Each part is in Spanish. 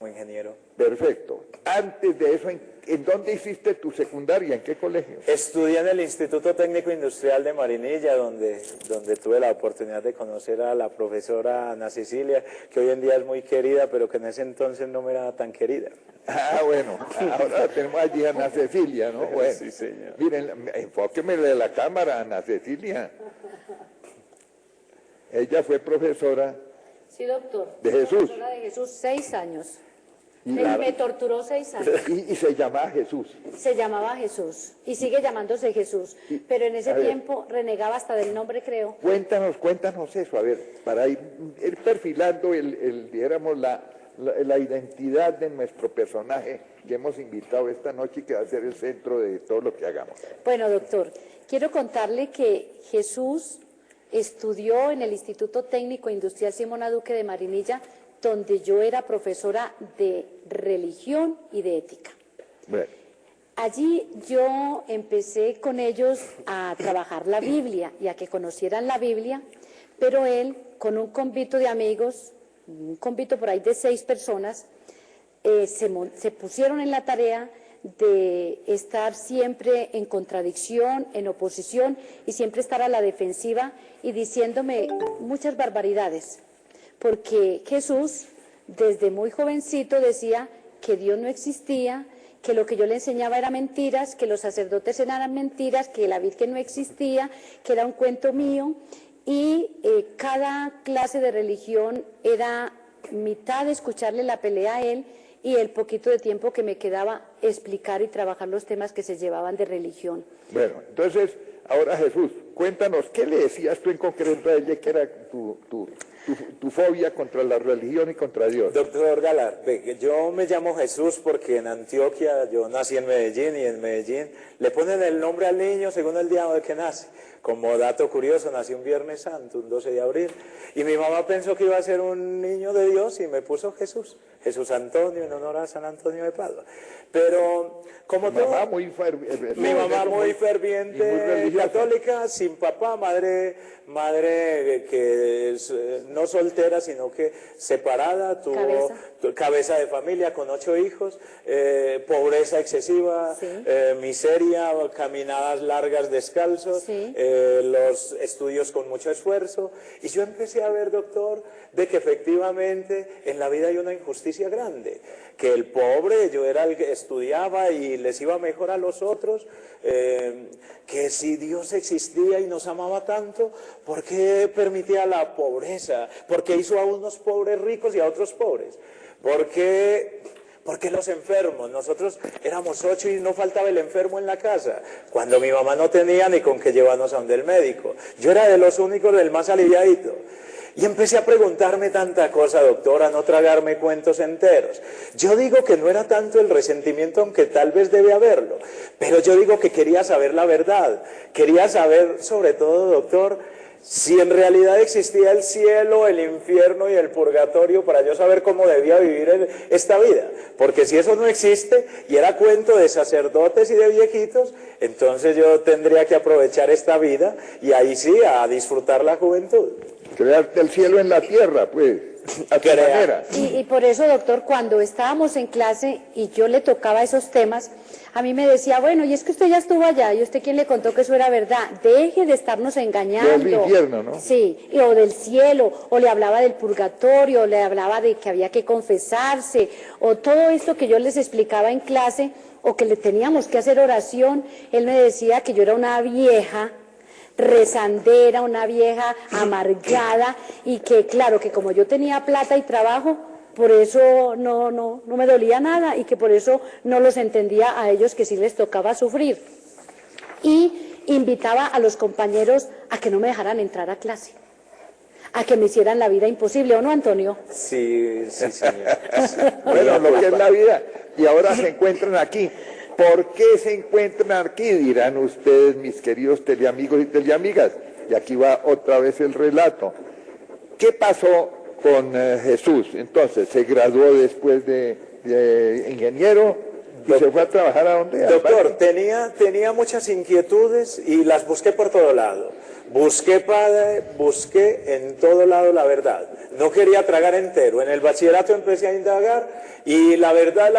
ingeniero. Perfecto. Antes de eso, ¿en dónde hiciste tu secundaria? ¿En qué colegio? Estudié en el Instituto Técnico Industrial de Marinilla, donde tuve la oportunidad de conocer a la profesora Ana Cecilia, que hoy en día es muy querida, pero que en ese entonces no me era tan querida. Ah, bueno, ahora tenemos allí a Ana Cecilia, ¿no? Bueno, Sí, señor. Miren, enfóquemele la cámara, Ana Cecilia. Ella fue profesora. Sí, doctor. ¿De Jesús? Profesora de Jesús, 6 años. Y Me torturó 6 años. y se llamaba Jesús. Se llamaba Jesús y sigue llamándose Jesús, pero en ese tiempo renegaba hasta del nombre, creo. Cuéntanos eso, a ver, para ir perfilando dijéramos, la identidad de nuestro personaje que hemos invitado esta noche y que va a ser el centro de todo lo que hagamos. Bueno, doctor, quiero contarle que Jesús estudió en el Instituto Técnico Industrial Simona Duque de Marinilla, donde yo era profesora de religión y de ética. Bueno. Allí yo empecé con ellos a trabajar la Biblia y a que conocieran la Biblia, pero él, con un convito de amigos, un convito por ahí de 6 personas, se pusieron en la tarea de estar siempre en contradicción, en oposición y siempre estar a la defensiva y diciéndome muchas barbaridades. Porque Jesús, desde muy jovencito, decía que Dios no existía, que lo que yo le enseñaba era mentiras, que los sacerdotes eran mentiras, que la Virgen no existía, que era un cuento mío, y cada clase de religión era mitad de escucharle la pelea a él y el poquito de tiempo que me quedaba explicar y trabajar los temas que se llevaban de religión. Bueno, entonces, ahora Jesús, cuéntanos, ¿qué le decías tú en concreto a ella que era tu fobia contra la religión y contra Dios? Doctor Galar, yo me llamo Jesús porque en Antioquia, yo nací en Medellín y en Medellín le ponen el nombre al niño según el día de que nace. Como dato curioso, nací un Viernes Santo, un 12 de abril, y mi mamá pensó que iba a ser un niño de Dios y me puso Jesús, Jesús Antonio, en honor a San Antonio de Padua. Pero como mi mamá muy ferviente, mi mamá muy ferviente, católica, sin papá, madre que es no soltera, sino que separada, tuvo cabeza de familia con 8 hijos, pobreza excesiva, sí. Miseria, caminadas largas descalzos, sí. Los estudios con mucho esfuerzo, y yo empecé a ver, doctor, de que efectivamente en la vida hay una injusticia grande, que el pobre, yo era el que estudiaba y les iba mejor a los otros, que si Dios existía y nos amaba tanto, ¿por qué permitía la pobreza? ¿Por qué hizo a unos pobres ricos y a otros pobres? ¿Por qué los enfermos? Nosotros éramos 8 y no faltaba el enfermo en la casa, cuando mi mamá no tenía ni con qué llevarnos a donde el médico. Yo era de los únicos del más aliviadito. Y empecé a preguntarme tanta cosa, doctora, a no tragarme cuentos enteros. Yo digo que no era tanto el resentimiento, aunque tal vez debe haberlo, pero yo digo que quería saber la verdad. Quería saber, sobre todo, doctor, si en realidad existía el cielo, el infierno y el purgatorio, para yo saber cómo debía vivir esta vida. Porque si eso no existe y era cuento de sacerdotes y de viejitos, entonces yo tendría que aprovechar esta vida y ahí sí, a disfrutar la juventud. Crearte el cielo en la tierra, pues, a tu manera. Y por eso, doctor, cuando estábamos en clase y yo le tocaba esos temas, a mí me decía, bueno, y es que usted ya estuvo allá, y usted quién le contó que eso era verdad, deje de estarnos engañando. Del infierno, ¿no? Sí, o del cielo, o le hablaba del purgatorio, o le hablaba de que había que confesarse, o todo esto que yo les explicaba en clase, o que le teníamos que hacer oración. Él me decía que yo era una vieja rezandera, una vieja amargada, y que claro, que como yo tenía plata y trabajo, por eso no me dolía nada, y que por eso no los entendía a ellos, que sí les tocaba sufrir. Y invitaba a los compañeros a que no me dejaran entrar a clase, a que me hicieran la vida imposible, ¿o no, Antonio? Sí, sí, señor. Bueno, lo que es la vida, y ahora se encuentran aquí. ¿Por qué se encuentran aquí? Dirán ustedes, mis queridos teleamigos y teleamigas. Y aquí va otra vez el relato. ¿Qué pasó con Jesús? Entonces, se graduó después de ingeniero. ¿Y se fue a trabajar a dónde? Doctor, tenía muchas inquietudes y las busqué por todo lado. Busqué, padre, busqué en todo lado la verdad. No quería tragar entero. En el bachillerato empecé a indagar y la verdad,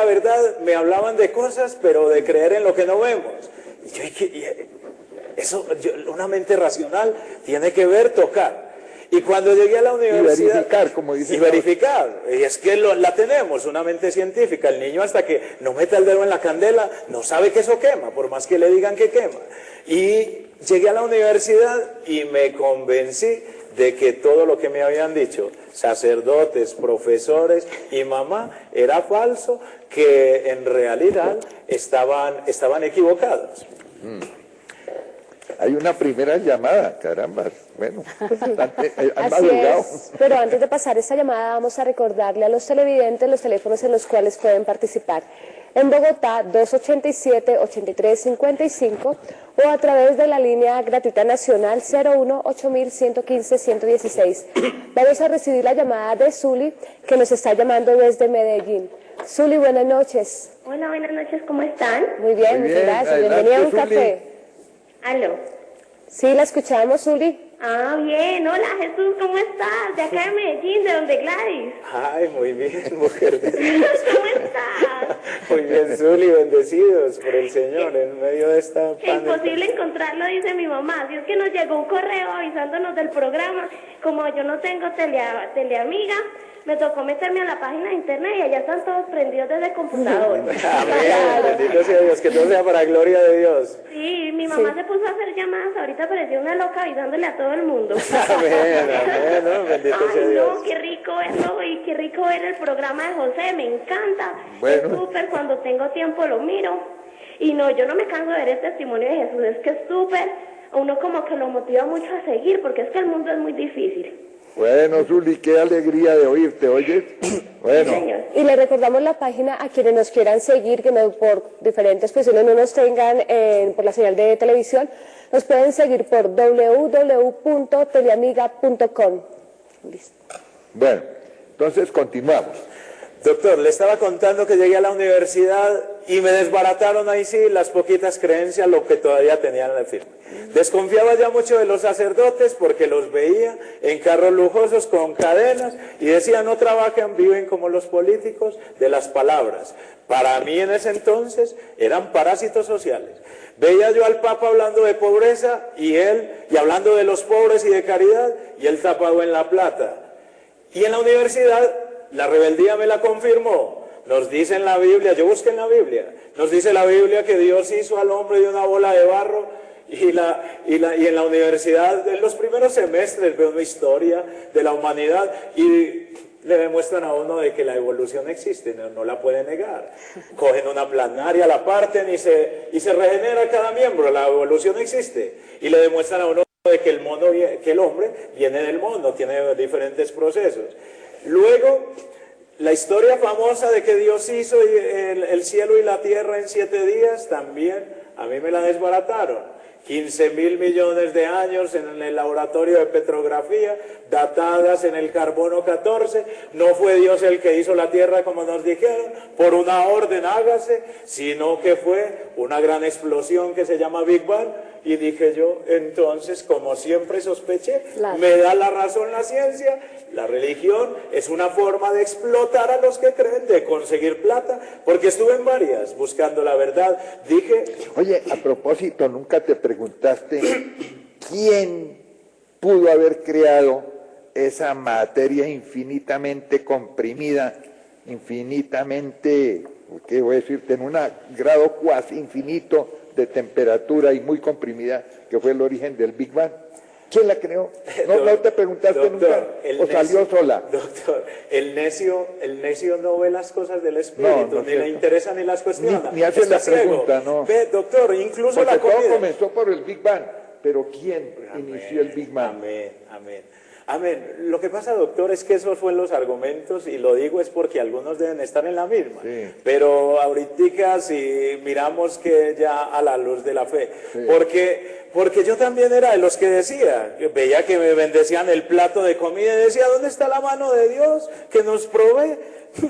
me hablaban de cosas, pero de creer en lo que no vemos. Una mente racional tiene que ver, tocar. Y cuando llegué a la universidad... Y verificar, como dicen. Y verificar. Y es que la tenemos, una mente científica. El niño hasta que no meta el dedo en la candela no sabe que eso quema, por más que le digan que quema. Y llegué a la universidad y me convencí de que todo lo que me habían dicho, sacerdotes, profesores y mamá, era falso, que en realidad estaban equivocados. Hay una primera llamada, caramba. Bueno, han Así madrugado. es, pero antes de pasar esta llamada vamos a recordarle a los televidentes los teléfonos en los cuales pueden participar. En Bogotá, 287-8355 o a través de la línea gratuita nacional 01-8115-116. Vamos a recibir la llamada de Zuli, que nos está llamando desde Medellín. Zuli, buenas noches. Hola, buenas noches, ¿cómo están? Muy bien, Muy muchas bien, gracias. adelante, Bienvenida a un Zuli. café. Aló. Sí, la escuchamos, Zuli. Ah, bien. Hola, Jesús, ¿cómo estás? De acá de Medellín, de donde Gladys. Ay, muy bien, mujer. ¿Cómo estás? Muy bien, Zuli, bendecidos por el Señor en medio de esta Que imposible encontrarlo, dice mi mamá. Si es que nos llegó un correo avisándonos del programa. Como yo no tengo teleamiga, me tocó meterme a la página de internet y allá están todos prendidos desde el computador. Amén, bendito sea Dios, que todo sea para gloria de Dios. Sí, mi mamá se puso a hacer llamadas, ahorita parecía una loca avisándole a todo el mundo. Amén, amén, ¿no? Bendito sea Ay, Dios. no, qué rico verlo y qué rico ver el programa de José, me encanta. Bueno. Es súper, cuando tengo tiempo lo miro. Y no, yo no me canso de ver el testimonio de Jesús, es que es súper, a uno como que lo motiva mucho a seguir, porque es que el mundo es muy difícil. Bueno, Zuli, qué alegría de oírte, ¿oyes? Bueno, Señor. Y le recordamos la página a quienes nos quieran seguir, que no, por diferentes cuestiones no nos tengan por la señal de televisión, nos pueden seguir por www.teleamiga.com. Listo. bueno, entonces continuamos. Doctor, le estaba contando que llegué a la universidad y me desbarataron ahí sí las poquitas creencias, lo que todavía tenían en la firme. Desconfiaba ya mucho de los sacerdotes porque los veía en carros lujosos con cadenas y decía no trabajan, viven como los políticos de las palabras. Para mí en ese entonces eran parásitos sociales. Veía yo al Papa hablando de pobreza y hablando de los pobres y de caridad y él tapado en la plata. Y en la universidad la rebeldía me la confirmó. Nos dice en la Biblia, yo busqué en la Biblia, nos dice la Biblia que Dios hizo al hombre de una bola de barro y en la universidad, en los primeros semestres, veo una historia de la humanidad y le demuestran a uno de que la evolución existe, no la puede negar. Cogen una planaria, la parten y se regenera cada miembro, la evolución existe. Y le demuestran a uno de que el hombre viene del mono, tiene diferentes procesos. Luego, la historia famosa de que Dios hizo el cielo y la tierra en 7 días, también a mí me la desbarataron. 15.000 millones de años en el laboratorio de petrografía, datadas en el carbono 14, no fue Dios el que hizo la tierra como nos dijeron, por una orden hágase, sino que fue una gran explosión que se llama Big Bang, y dije yo, entonces, como siempre sospeché, Claro. me da la razón la ciencia, la religión es una forma de explotar a los que creen, de conseguir plata, porque estuve en varias buscando la verdad, dije... Oye, a propósito, ¿nunca te preguntaste quién pudo haber creado esa materia infinitamente comprimida, infinitamente, ¿qué voy a decirte?, en un grado cuasi infinito de temperatura y muy comprimida, que fue el origen del Big Bang? ¿Quién la creó? ¿No te preguntaste nunca? ¿O salió sola? Doctor, el necio no ve las cosas del espíritu, No, ni le interesa ni las cuestiona. Ni hace Está la pregunta, ciego. no. Ve, doctor, incluso Porque la todo comida. comenzó por el Big Bang, pero ¿quién Amén, inició el Big Bang? Amén, amén. Amén. Lo que pasa, doctor, es que esos fueron los argumentos, y lo digo es porque algunos deben estar en la misma. Sí. Pero ahorita si miramos que ya a la luz de la fe, porque yo también era de los que decía, que veía que me bendecían el plato de comida y decía, ¿dónde está la mano de Dios que nos provee?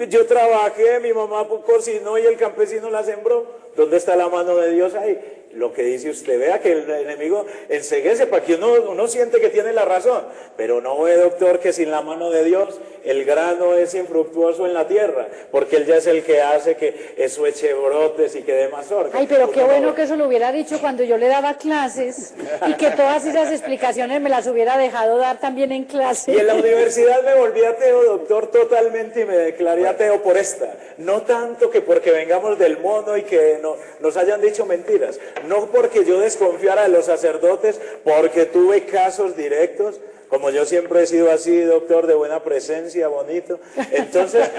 Yo trabajé, mi mamá cocinó y el campesino la sembró. ¿Dónde está la mano de Dios ahí? Lo que dice usted, vea que el enemigo enceguece para que uno siente que tiene la razón, pero no ve, doctor, que sin la mano de Dios el grano es infructuoso en la tierra, porque Él ya es el que hace que eso eche brotes y que dé mazorca. Ay, pero qué Uno bueno no- que eso lo hubiera dicho cuando yo le daba clases y que todas esas explicaciones me las hubiera dejado dar también en clase. Y en la universidad me volví ateo, doctor, totalmente, y me declaré ateo por esta. No tanto que porque vengamos del mono y que nos hayan dicho mentiras. No porque yo desconfiara de los sacerdotes, porque tuve casos directos. Como yo siempre he sido así, doctor, de buena presencia, bonito. Entonces,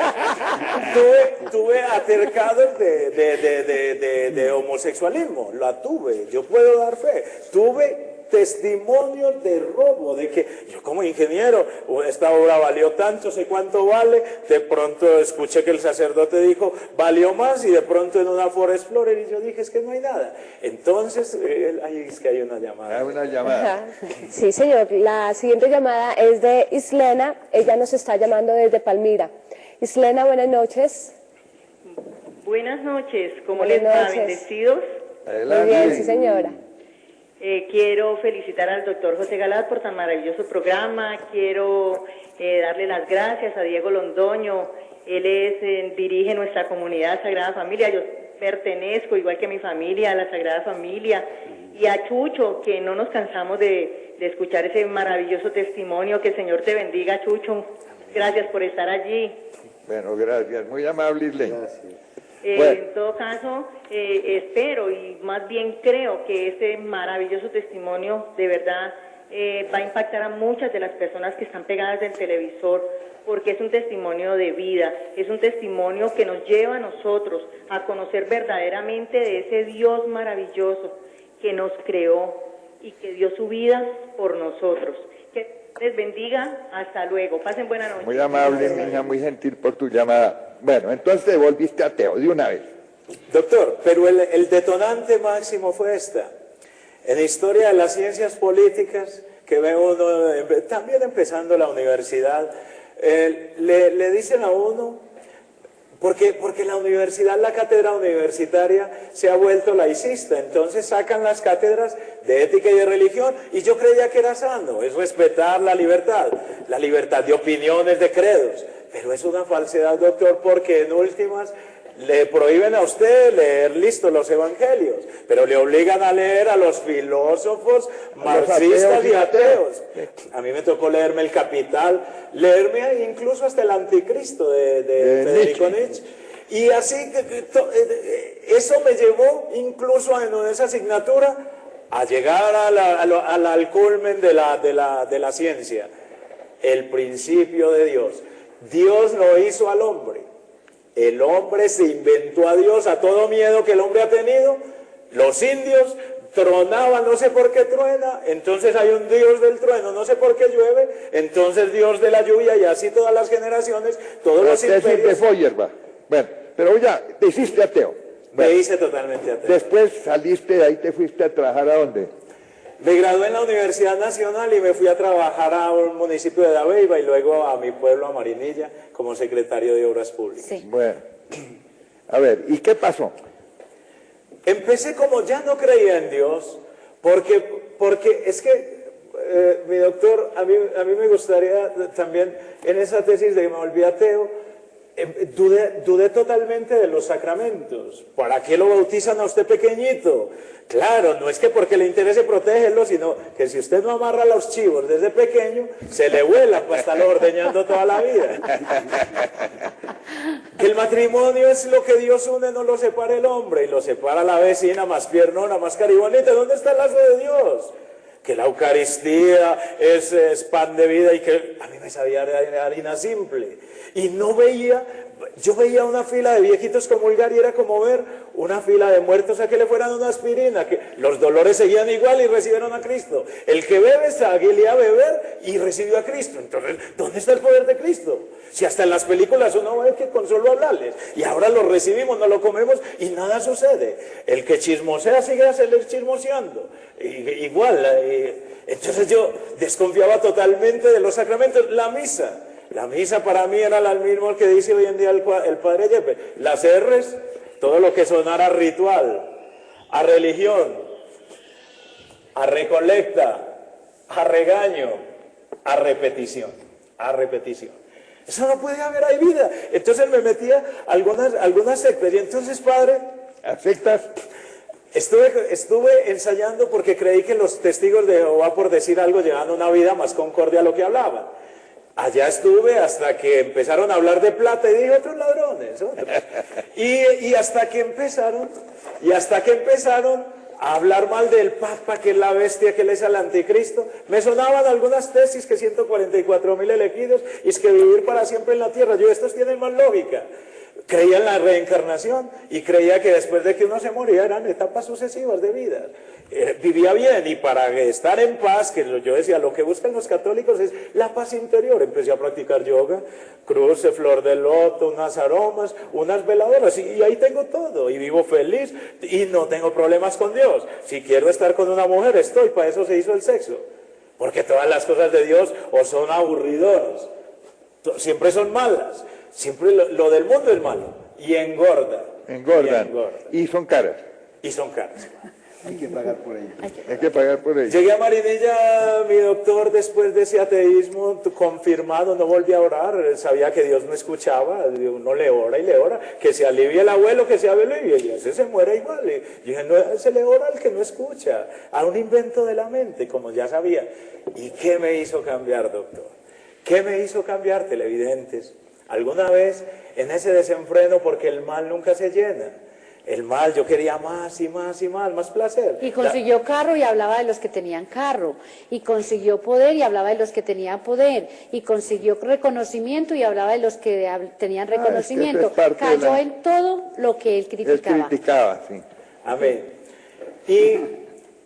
tuve altercados de homosexualismo. La tuve, yo puedo dar fe. Tuve testimonios de robo, de que yo como ingeniero, esta obra valió tanto, sé cuánto vale, de pronto escuché que el sacerdote dijo, valió más, y de pronto en una Ford Explorer, y yo dije, es que no hay nada. Entonces, ahí es que hay una llamada. Una llamada. Ajá. Sí, señor. La siguiente llamada es de Islena. Ella nos está llamando desde Palmira. Islena, buenas noches. Buenas noches, ¿cómo Buenas les va? noches. Bendecidos. Muy bien, sí, señora. Quiero felicitar al doctor José Galaz por tan maravilloso programa. Quiero darle las gracias a Diego Londoño. Él dirige nuestra comunidad Sagrada Familia. Yo pertenezco, igual que mi familia, a la Sagrada Familia. Y a Chucho, que no nos cansamos de escuchar ese maravilloso testimonio. Que el Señor te bendiga, Chucho. Gracias por estar allí. Bueno, gracias. Muy amable, Islena. Bueno. En todo caso, espero y más bien creo que este maravilloso testimonio de verdad va a impactar a muchas de las personas que están pegadas del televisor, porque es un testimonio de vida, es un testimonio que nos lleva a nosotros a conocer verdaderamente de ese Dios maravilloso que nos creó y que dio su vida por nosotros. Que les bendiga, hasta luego, pasen buena noche. Muy amable, niña, muy gentil por tu llamada. Bueno, entonces te volviste ateo de una vez. Doctor, pero el detonante máximo fue esta. En la historia de las ciencias políticas, que ve uno, también empezando la universidad, le dicen a uno, porque la universidad, la cátedra universitaria se ha vuelto laicista, entonces sacan las cátedras de ética y de religión, y yo creía que era sano, es respetar la libertad de opiniones, de credos, pero es una falsedad, doctor, porque en últimas le prohíben a usted leer, los evangelios, pero le obligan a leer a los filósofos marxistas y ateos. A mí me tocó leerme el Capital, leerme incluso hasta el Anticristo de Federico Nietzsche. Y así, eso me llevó incluso en esa asignatura a llegar al culmen de la ciencia. El principio de Dios. Dios lo hizo al hombre. El hombre se inventó a Dios a todo miedo que el hombre ha tenido. Los indios tronaban, no sé por qué truena, entonces hay un Dios del trueno, no sé por qué llueve, entonces Dios de la lluvia, y así todas las generaciones, todos los imperios. Bueno, pero ya, te hiciste ateo. Me hice totalmente ateo. Después saliste de ahí, te fuiste a trabajar ¿a dónde? Me gradué en la Universidad Nacional y me fui a trabajar a un municipio de Dabeiba y luego a mi pueblo, a Marinilla, como secretario de Obras Públicas. Sí. Bueno, a ver, ¿y qué pasó? Empecé como ya no creía en Dios, porque es que, mi doctor, a mí me gustaría también, en esa tesis de que me volví ateo, dudé totalmente de los sacramentos. ¿Para qué lo bautizan a usted pequeñito? Claro, no es que porque le interese protegerlo, sino que si usted no amarra los chivos desde pequeño, se le vuela para estarlo ordeñando toda la vida. Que el matrimonio es lo que Dios une, no lo separa el hombre, y lo separa la vecina más piernona, más caribonita. ¿Dónde está el lazo de Dios? Que la Eucaristía es pan de vida, y que a mí me sabía harina simple. Y no veía, yo veía una fila de viejitos comulgar y era como ver una fila de muertos a que le fueran una aspirina, que los dolores seguían igual y recibieron a Cristo. El que bebe salía a beber y recibió a Cristo. Entonces, ¿dónde está el poder de Cristo? Si hasta en las películas uno ve que con solo hablarles, y ahora lo recibimos, no lo comemos y nada sucede. El que chismosea sigue a seguir chismoseando. Igual, entonces yo desconfiaba totalmente de los sacramentos. La misa para mí era la misma que dice hoy en día el padre Yepes. Las R's, todo lo que sonara a ritual, a religión, a recolecta, a regaño, a repetición, a repetición. Eso no puede haber ahí vida. Entonces me metía a algunas sectas. Y entonces, padre, ¿A sectas? estuve ensayando porque creí que los testigos de Jehová, por decir algo, llevaban una vida más concorde a lo que hablaban. Allá estuve hasta que empezaron a hablar de plata y dije, otros ladrones. Y hasta que empezaron a hablar mal del Papa, que es la bestia, que él es el anticristo. Me sonaban algunas tesis, que 144.000 elegidos, y es que vivir para siempre en la tierra. Yo, estos tienen más lógica. Creía en la reencarnación y creía que después de que uno se moría eran etapas sucesivas de vida. Vivía bien, y para estar en paz, que yo decía, lo que buscan los católicos es la paz interior. Empecé a practicar yoga, cruce, flor de loto, unas aromas, unas veladoras, y ahí tengo todo, y vivo feliz, y no tengo problemas con Dios. Si quiero estar con una mujer, estoy, para eso se hizo el sexo. Porque todas las cosas de Dios o son aburridoras, siempre son malas. Siempre lo del mundo es malo y engorda. Engordan. Y son caras. Y son caras. Hay que pagar por ello. Hay que pagar por ello. Llegué a Marinilla, mi doctor, después de ese ateísmo confirmado, no volví a orar. Sabía que Dios no escuchaba. Uno le ora y le ora. Que se alivie el abuelo, que se alivie, y ese se muere igual. Y dije, no, se le ora al que no escucha. A un invento de la mente, como ya sabía. ¿Y qué me hizo cambiar, doctor? ¿Qué me hizo cambiar, televidentes? Alguna vez en ese desenfreno, porque el mal nunca se llena. El mal, yo quería más y más y más placer. Y consiguió carro y hablaba de los que tenían carro. Y consiguió poder y hablaba de los que tenían poder. Y consiguió reconocimiento y hablaba de los que tenían reconocimiento. Cayó en todo lo que él criticaba. Él criticaba, sí. Amén.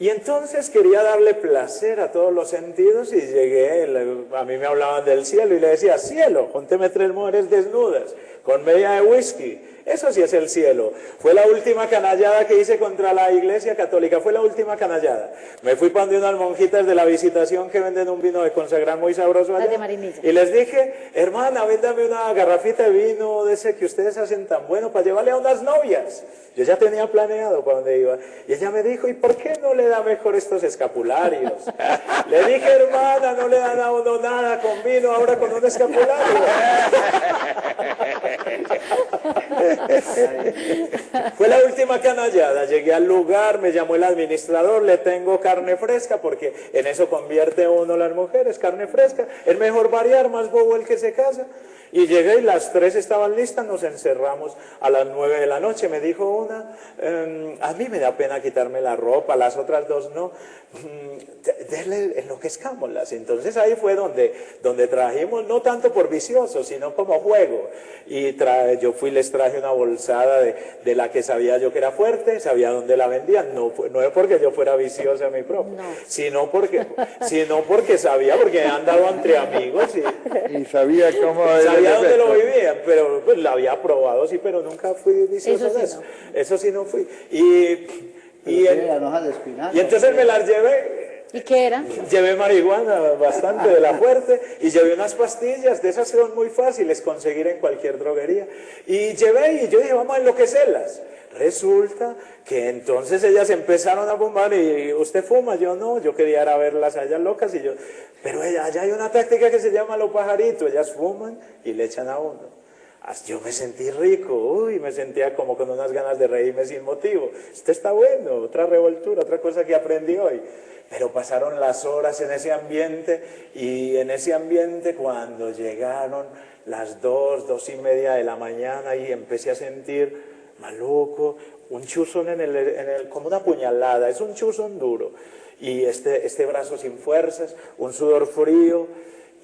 Y entonces quería darle placer a todos los sentidos y llegué, a mí me hablaban del cielo y le decía, cielo, pónteme 3 mujeres desnudas con media de whisky. Eso sí es el cielo. Fue la última canallada que hice contra la Iglesia Católica, fue la última canallada. Me fui para donde unas monjitas de la Visitación que venden un vino de consagrar muy sabroso allá. Las de Marinilla. Y les dije, hermana, véndame una garrafita de vino de ese que ustedes hacen tan bueno para llevarle a unas novias. Yo ya tenía planeado para dónde iba. Y ella me dijo, ¿y por qué no le da mejor estos escapularios? Le dije, hermana, no le dan a uno nada con vino, ahora con un escapulario. Fue la última canallada. Llegué al lugar, me llamó el administrador, le tengo carne fresca, porque en eso convierte uno las mujeres, carne fresca. Es mejor variar, más bobo el que se casa. Y llegué y las 3 estaban listas, nos encerramos a las 9 de la noche. Me dijo una, a mí me da pena quitarme la ropa, las otras 2 no, enloquezcámoslas. Entonces ahí fue donde trajimos, no tanto por viciosos, sino como juego. Y yo les traje una bolsada de la que sabía yo que era fuerte, sabía dónde la vendían. No es porque yo fuera viciosa a mi propio, no. sino porque sabía, porque he andado entre amigos y sabía cómo... Sabía dónde lo vivían, pero pues la había probado, sí, pero nunca fui vicioso de eso. Eso sí no fui. Y entonces me las llevé. ¿Y qué era? Llevé marihuana, bastante de la fuerte, y llevé unas pastillas, de esas son muy fáciles conseguir en cualquier droguería. Y llevé, y yo dije, vamos a enloquecerlas. Resulta que entonces ellas empezaron a fumar, y ¿usted fuma? Yo no, yo quería ir a verlas a ellas locas, y yo, pero allá hay una táctica que se llama los pajaritos, ellas fuman y le echan a uno. Yo me sentí rico, me sentía como con unas ganas de reírme sin motivo. Esto está bueno, otra revoltura, otra cosa que aprendí hoy. Pero pasaron las horas en ese ambiente, y en ese ambiente cuando llegaron las 2:30 de la mañana, y empecé a sentir maluco, un chuzón como una puñalada, es un chuzón duro, y este brazo sin fuerzas, un sudor frío,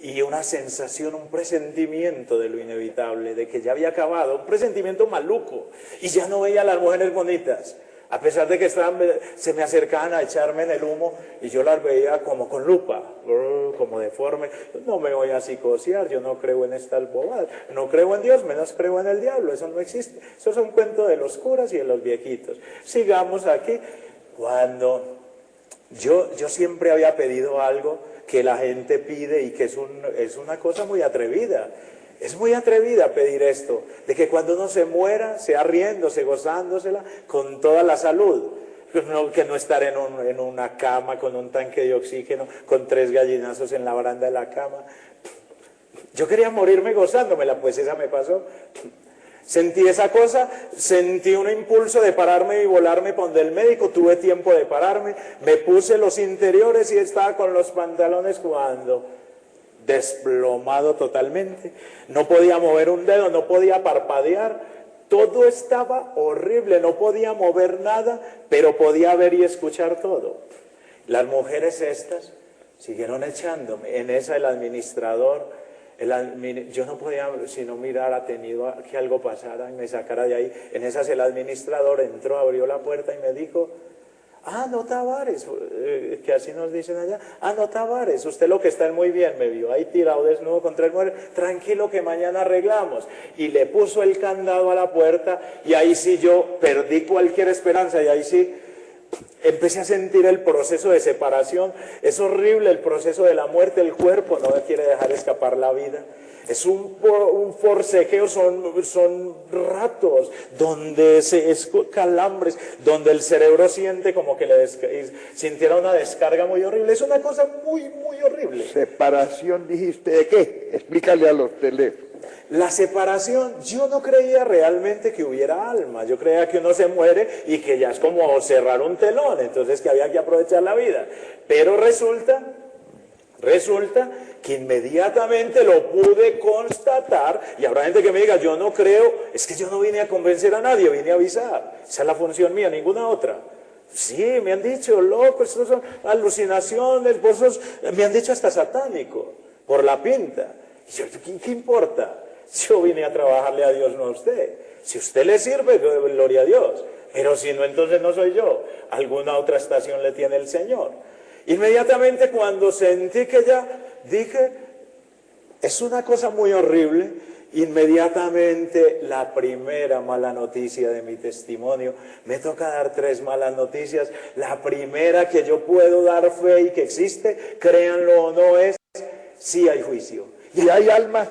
y una sensación, un presentimiento de lo inevitable, de que ya había acabado, un presentimiento maluco, y ya no veía a las mujeres bonitas, a pesar de que se me acercaban a echarme en el humo, y yo las veía como con lupa, como deforme. No me voy a psicosear, yo no creo en estas bobadas, no creo en Dios, menos creo en el diablo, eso no existe, eso es un cuento de los curas y de los viejitos. Sigamos aquí. Cuando yo siempre había pedido algo que la gente pide y que es una cosa muy atrevida. Es muy atrevida pedir esto, de que cuando uno se muera, sea riéndose, gozándosela, con toda la salud. Que no estar en una cama con un tanque de oxígeno, con 3 gallinazos en la baranda de la cama. Yo quería morirme gozándomela, pues esa me pasó. Sentí esa cosa, sentí un impulso de pararme y volarme para donde el médico, tuve tiempo de pararme, me puse los interiores y estaba con los pantalones cuando desplomado totalmente, no podía mover un dedo, no podía parpadear, todo estaba horrible, no podía mover nada, pero podía ver y escuchar todo. Las mujeres estas siguieron echándome, en esa el administrador, yo no podía sino mirar atenido a que algo pasara y me sacara de ahí. En esas el administrador entró, abrió la puerta y me dijo: ah, no, Tavares, que así nos dicen allá, ah, no, Tavares, usted lo que está muy bien, me vio ahí tirado desnudo con 3 mujeres, tranquilo que mañana arreglamos. Y le puso el candado a la puerta y ahí sí yo perdí cualquier esperanza y ahí sí empecé a sentir el proceso de separación. Es horrible el proceso de la muerte, el cuerpo no quiere dejar escapar la vida. Es un forcejeo, son ratos donde es calambres, donde el cerebro siente como que sintiera una descarga muy horrible. Es una cosa muy, muy horrible. Separación, dijiste, ¿de qué? Explícale a los teléfonos. La separación, yo no creía realmente que hubiera alma, yo creía que uno se muere y que ya es como cerrar un telón, entonces que había que aprovechar la vida. Pero resulta que inmediatamente lo pude constatar, y habrá gente que me diga, yo no creo, es que yo no vine a convencer a nadie, vine a avisar, esa es la función mía, ninguna otra. Sí, me han dicho, loco, estos son alucinaciones, me han dicho hasta satánico, por la pinta. Y yo, ¿qué importa? Yo vine a trabajarle a Dios, no a usted. Si a usted le sirve, gloria a Dios. Pero si no, entonces no soy yo. Alguna otra estación le tiene el Señor. Inmediatamente cuando sentí que ya, dije, es una cosa muy horrible. Inmediatamente la primera mala noticia de mi testimonio, me toca dar 3 malas noticias. La primera que yo puedo dar fe y que existe, créanlo o no, es sí hay juicio. ¿Y hay alma?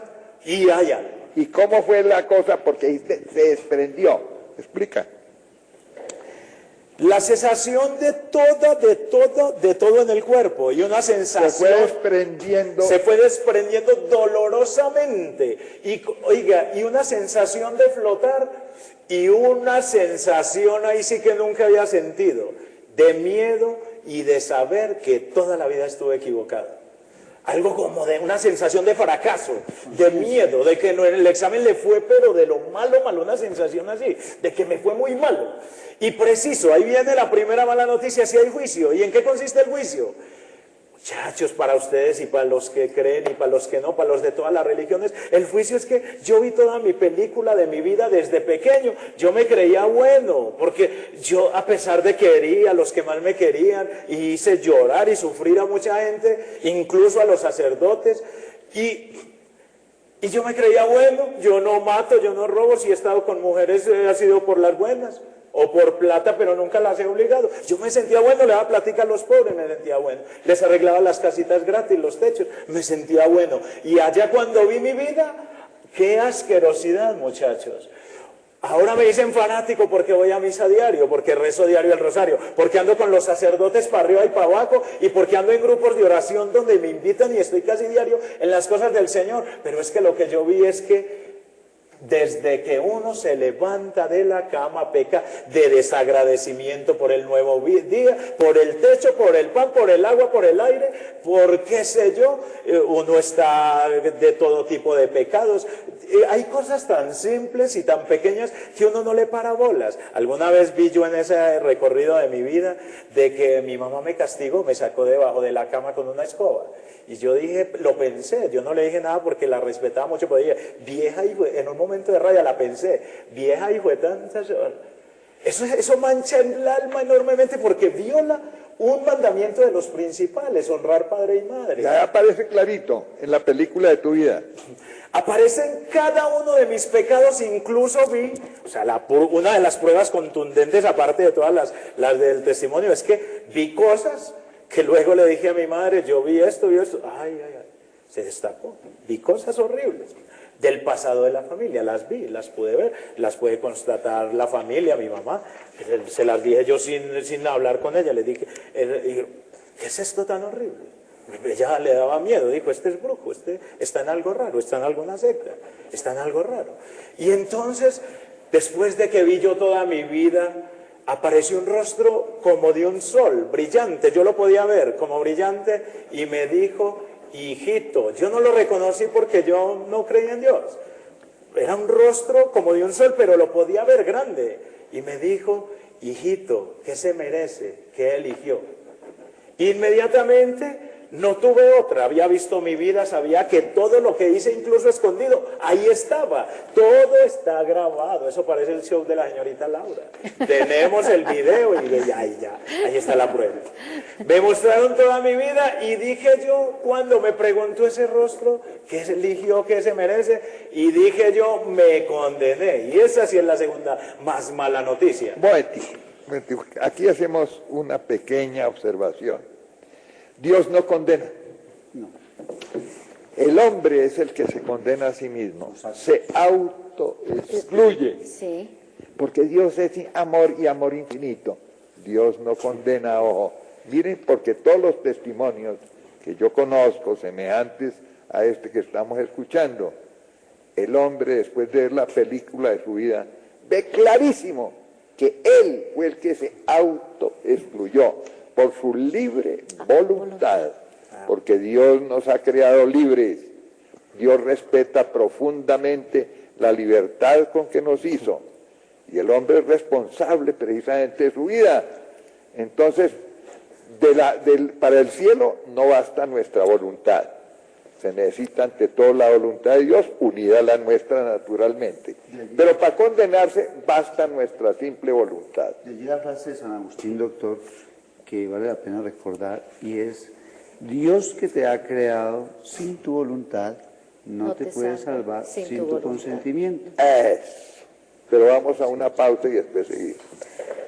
Y hay alma. ¿Y cómo fue la cosa? Porque se desprendió. Explica. La cesación de todo en el cuerpo y una sensación. Se fue desprendiendo dolorosamente. Y, oiga, y una sensación de flotar y una sensación ahí sí que nunca había sentido, de miedo y de saber que toda la vida estuve equivocado. Algo como de una sensación de fracaso, de miedo, de que en el examen le fue, pero de lo malo, una sensación así, de que me fue muy malo. Y preciso, ahí viene la primera mala noticia, si hay juicio. ¿Y en qué consiste el juicio? Muchachos, para ustedes y para los que creen y para los que no, para los de todas las religiones, el juicio es que yo vi toda mi película de mi vida desde pequeño, yo me creía bueno, porque yo a pesar de que herí a los que mal me querían, y hice llorar y sufrir a mucha gente, incluso a los sacerdotes, y yo me creía bueno, yo no mato, yo no robo, si he estado con mujeres ha sido por las buenas, o por plata, pero nunca las he obligado. Yo me sentía bueno, le daba plática a los pobres, me sentía bueno. Les arreglaba las casitas gratis, los techos, me sentía bueno. Y allá cuando vi mi vida, qué asquerosidad, muchachos. Ahora me dicen fanático porque voy a misa diario, porque rezo diario el rosario, porque ando con los sacerdotes para arriba y para abajo, y porque ando en grupos de oración donde me invitan y estoy casi diario en las cosas del Señor. Pero es que lo que yo vi es que Desde que uno se levanta de la cama, peca de desagradecimiento por el nuevo día, por el techo, por el pan, por el agua, por el aire, por qué sé yo. Uno está de todo tipo de pecados. Hay cosas tan simples y tan pequeñas que uno no le para bolas. Alguna vez vi yo en ese recorrido de mi vida de que mi mamá me castigó, me sacó debajo de la cama con una escoba. Y yo dije, lo pensé, yo no le dije nada porque la respetaba mucho, pero dije, vieja hijo, en un momento de rabia la pensé, vieja hijo de tantas horas. Eso mancha el alma enormemente porque viola un mandamiento de los principales, honrar padre y madre. Ya aparece clarito en la película de tu vida. Aparecen cada uno de mis pecados, incluso vi, o sea, una de las pruebas contundentes, aparte de todas las del testimonio, es que vi cosas que luego le dije a mi madre, yo vi esto, ay, se destapó, vi cosas horribles del pasado de la familia, las vi, las pude ver, las puede constatar la familia, mi mamá, se las dije yo sin hablar con ella, le dije, ¿qué es esto tan horrible? Ella le daba miedo, dijo, este es brujo, este está en algo raro, está en alguna secta, está en algo raro. Y entonces, después de que vi yo toda mi vida, apareció un rostro como de un sol, brillante, yo lo podía ver como brillante, y me dijo, hijito, yo no lo reconocí porque yo no creía en Dios. Era un rostro como de un sol, pero lo podía ver grande. Y me dijo, hijito, ¿qué se merece? ¿Qué eligió? Inmediatamente no tuve otra, había visto mi vida, sabía que todo lo que hice, incluso escondido, ahí estaba, todo está grabado. Eso parece el show de la señorita Laura. Tenemos el video y ahí está la prueba. Me mostraron toda mi vida y dije yo, cuando me preguntó ese rostro, ¿qué eligió, qué se merece? Y dije yo, me condené. Y esa sí es la segunda más mala noticia. Bueno, aquí hacemos una pequeña observación. Dios no condena. No. El hombre es el que se condena a sí mismo, se autoexcluye. Sí. Porque Dios es amor y amor infinito. Dios no condena, ojo. Miren, porque todos los testimonios que yo conozco, semejantes a este que estamos escuchando, el hombre, después de ver la película de su vida, ve clarísimo que él fue el que se autoexcluyó por su libre voluntad, porque Dios nos ha creado libres. Dios respeta profundamente la libertad con que nos hizo, y el hombre es responsable precisamente de su vida. Entonces, para el cielo no basta nuestra voluntad, se necesita ante todo la voluntad de Dios unida a la nuestra naturalmente, pero para condenarse basta nuestra simple voluntad. De allí la frase de San Agustín, doctor, que vale la pena recordar, y es: Dios que te ha creado sin tu voluntad no te puede salvar sin tu consentimiento. Pero vamos a una pausa y después seguimos.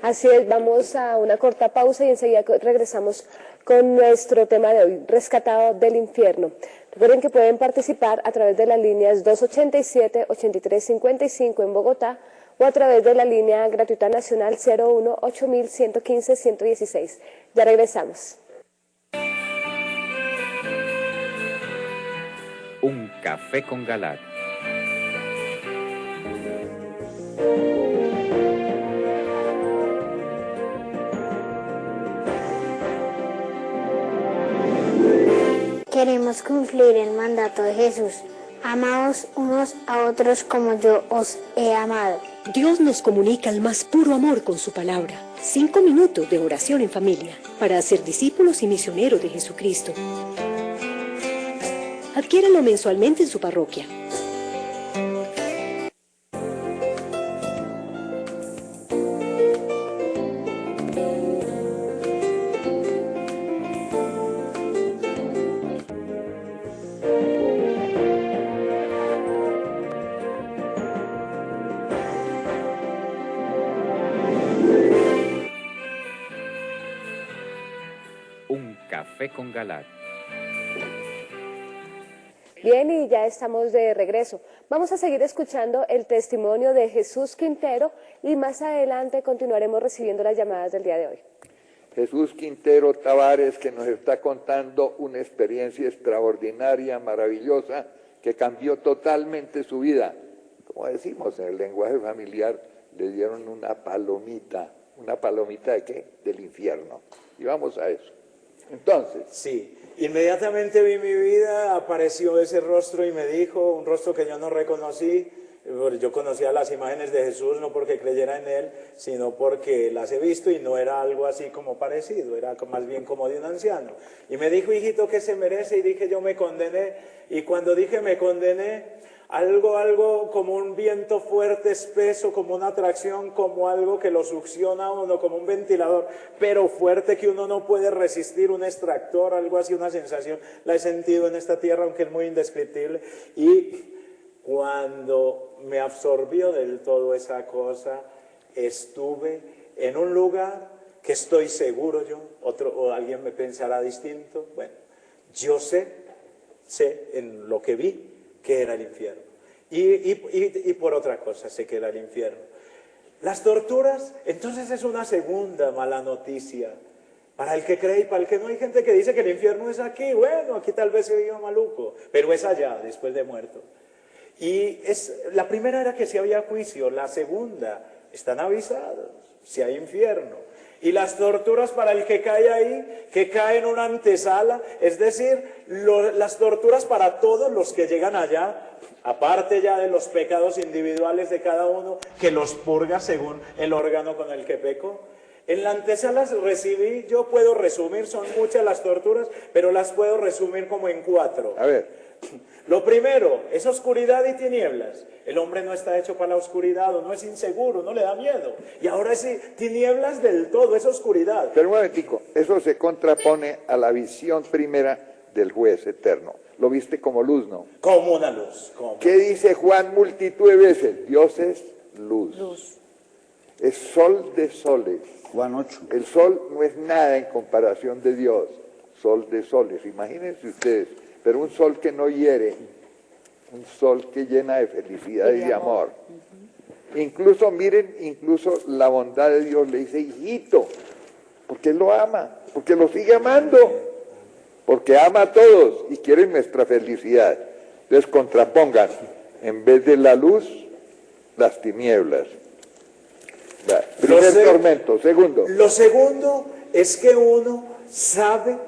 Así es, vamos a una corta pausa y enseguida regresamos con nuestro tema de hoy, rescatado del infierno. Recuerden que pueden participar a través de las líneas 287-8355 en Bogotá o a través de la línea gratuita nacional 01-8115-116. Ya regresamos. Un café con Galat. Queremos cumplir el mandato de Jesús. Amaos unos a otros como yo os he amado. Dios nos comunica el más puro amor con su palabra. 5 minutos de oración en familia para ser discípulos y misioneros de Jesucristo. Adquiéralo mensualmente en su parroquia. Un café con Galat. Bien, y ya estamos de regreso. Vamos a seguir escuchando el testimonio de Jesús Quintero y más adelante continuaremos recibiendo las llamadas del día de hoy. Jesús Quintero Tavares, que nos está contando una experiencia extraordinaria, maravillosa, que cambió totalmente su vida. como decimos en el lenguaje familiar, le dieron una palomita. ¿Una palomita de qué? Del infierno. Y vamos a eso. Entonces. Sí, inmediatamente vi mi vida, apareció ese rostro y me dijo, un rostro que yo no reconocí. Yo conocía las imágenes de Jesús no porque creyera en él, sino porque las he visto y no era algo así como parecido, era más bien como de un anciano. Y me dijo, hijito, ¿qué se merece? Y dije, yo me condené. Y cuando dije me condené, algo como un viento fuerte, espeso, como una atracción, como algo que lo succiona a uno, como un ventilador, pero fuerte que uno no puede resistir, un extractor, algo así, una sensación, la he sentido en esta tierra, aunque es muy indescriptible. Y cuando me absorbió del todo esa cosa, estuve en un lugar que estoy seguro yo, o alguien me pensará distinto, bueno, yo sé en lo que vi que era el infierno. Y por otra cosa sé que era el infierno. Las torturas, entonces es una segunda mala noticia. Para el que cree y para el que no, hay gente que dice que el infierno es aquí, bueno, aquí tal vez se viva maluco, pero es allá, después de muerto. Y la primera era que si había juicio, la segunda, están avisados, si hay infierno. Y las torturas para el que cae ahí, que cae en una antesala, es decir, las torturas para todos los que llegan allá, aparte ya de los pecados individuales de cada uno, que los purga según el órgano con el que pecó. En la antesala recibí, yo puedo resumir, son muchas las torturas, pero las puedo resumir como en 4. A ver. Lo primero es oscuridad y tinieblas. El hombre no está hecho para la oscuridad, o no es inseguro, no le da miedo. Y ahora sí, tinieblas del todo, es oscuridad. Pero un momentico, eso se contrapone a la visión primera del juez eterno. Lo viste como luz, ¿no? Como una luz. ¿Qué dice Juan multitud de veces? Dios es luz. Es sol de soles. Juan 8. El sol no es nada en comparación de Dios. Sol de soles. Imagínense ustedes. Pero un sol que no hiere, un sol que llena de felicidad y de amor. Incluso, miren, incluso la bondad de Dios le dice, hijito, porque Él lo ama, porque lo sigue amando, porque ama a todos y quiere nuestra felicidad. Entonces contrapongan, en vez de la luz, las tinieblas. Primer tormento. Segundo. Lo segundo es que uno sabe,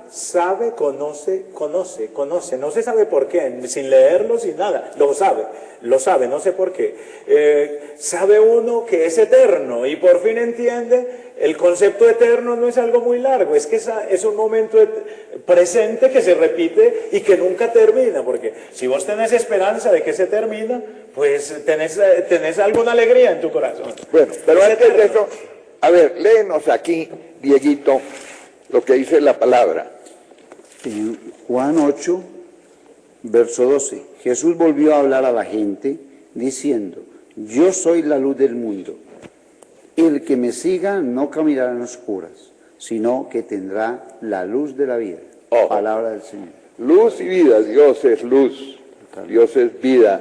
conoce, no se sabe por qué, sin leerlo, sin nada, lo sabe, no sé por qué. Sabe uno que es eterno y por fin entiende, el concepto eterno no es algo muy largo, es que es un momento presente que se repite y que nunca termina, porque si vos tenés esperanza de que se termina, pues tenés alguna alegría en tu corazón. Bueno, pero antes de eso, a ver, léenos aquí, Dieguito, lo que dice la palabra. En Juan 8, verso 12, Jesús volvió a hablar a la gente diciendo, yo soy la luz del mundo. El que me siga no caminará en oscuras, sino que tendrá la luz de la vida. Ojo. Palabra del Señor. Luz y vida, Dios es luz, Dios es vida,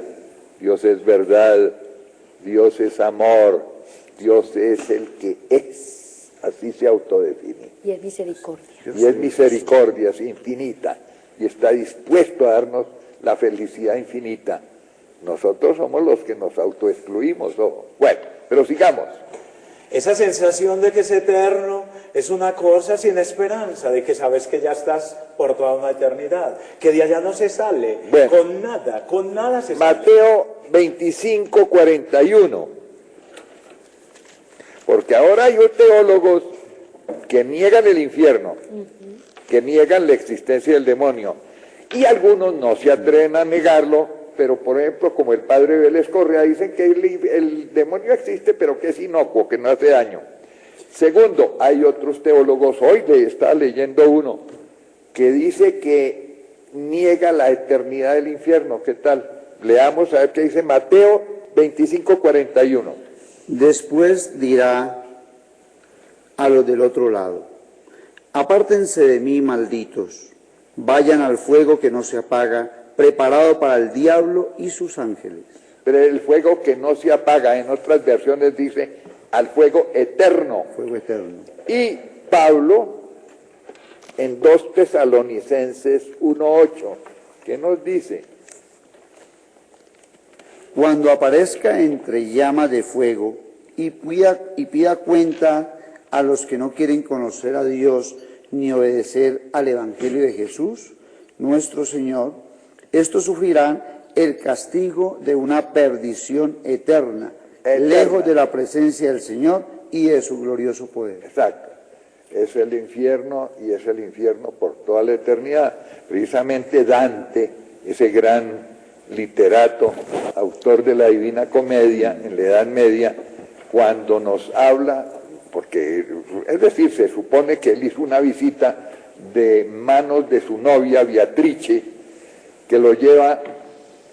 Dios es verdad, Dios es amor, Dios es el que es, así se autodefine. Y es misericordia. Y es misericordia, es infinita, y está dispuesto a darnos la felicidad infinita. Nosotros somos los que nos autoexcluimos, ojo. Bueno, pero sigamos. Esa sensación de que es eterno es una cosa sin esperanza, de que sabes que ya estás por toda una eternidad, que de allá no se sale, bueno, con nada se sale. Mateo 25, 41. Porque ahora hay teólogos que niegan el infierno, que niegan la existencia del demonio, y algunos no se atreven a negarlo, pero por ejemplo, como el padre Vélez Correa, dicen que el demonio existe, pero que es inocuo, que no hace daño. Segundo, hay otros teólogos, hoy estaba leyendo uno, que dice que niega la eternidad del infierno. ¿Qué tal? Leamos a ver qué dice Mateo 25, 41. Después dirá a los del otro lado, apártense de mí, malditos, vayan al fuego que no se apaga, preparado para el diablo y sus ángeles. Pero el fuego que no se apaga, en otras versiones dice, al fuego eterno. Fuego eterno. Y Pablo, en 2 Tesalonicenses 1:8, ¿qué nos dice? cuando aparezca entre llamas de fuego y pida cuenta a los que no quieren conocer a Dios ni obedecer al Evangelio de Jesús, nuestro Señor, estos sufrirán el castigo de una perdición eterna, lejos de la presencia del Señor y de su glorioso poder. Exacto. Es el infierno y es el infierno por toda la eternidad. Precisamente Dante, ese gran literato, autor de la Divina Comedia en la Edad Media, cuando nos habla, porque, es decir, se supone que él hizo una visita de manos de su novia Beatrice, que lo lleva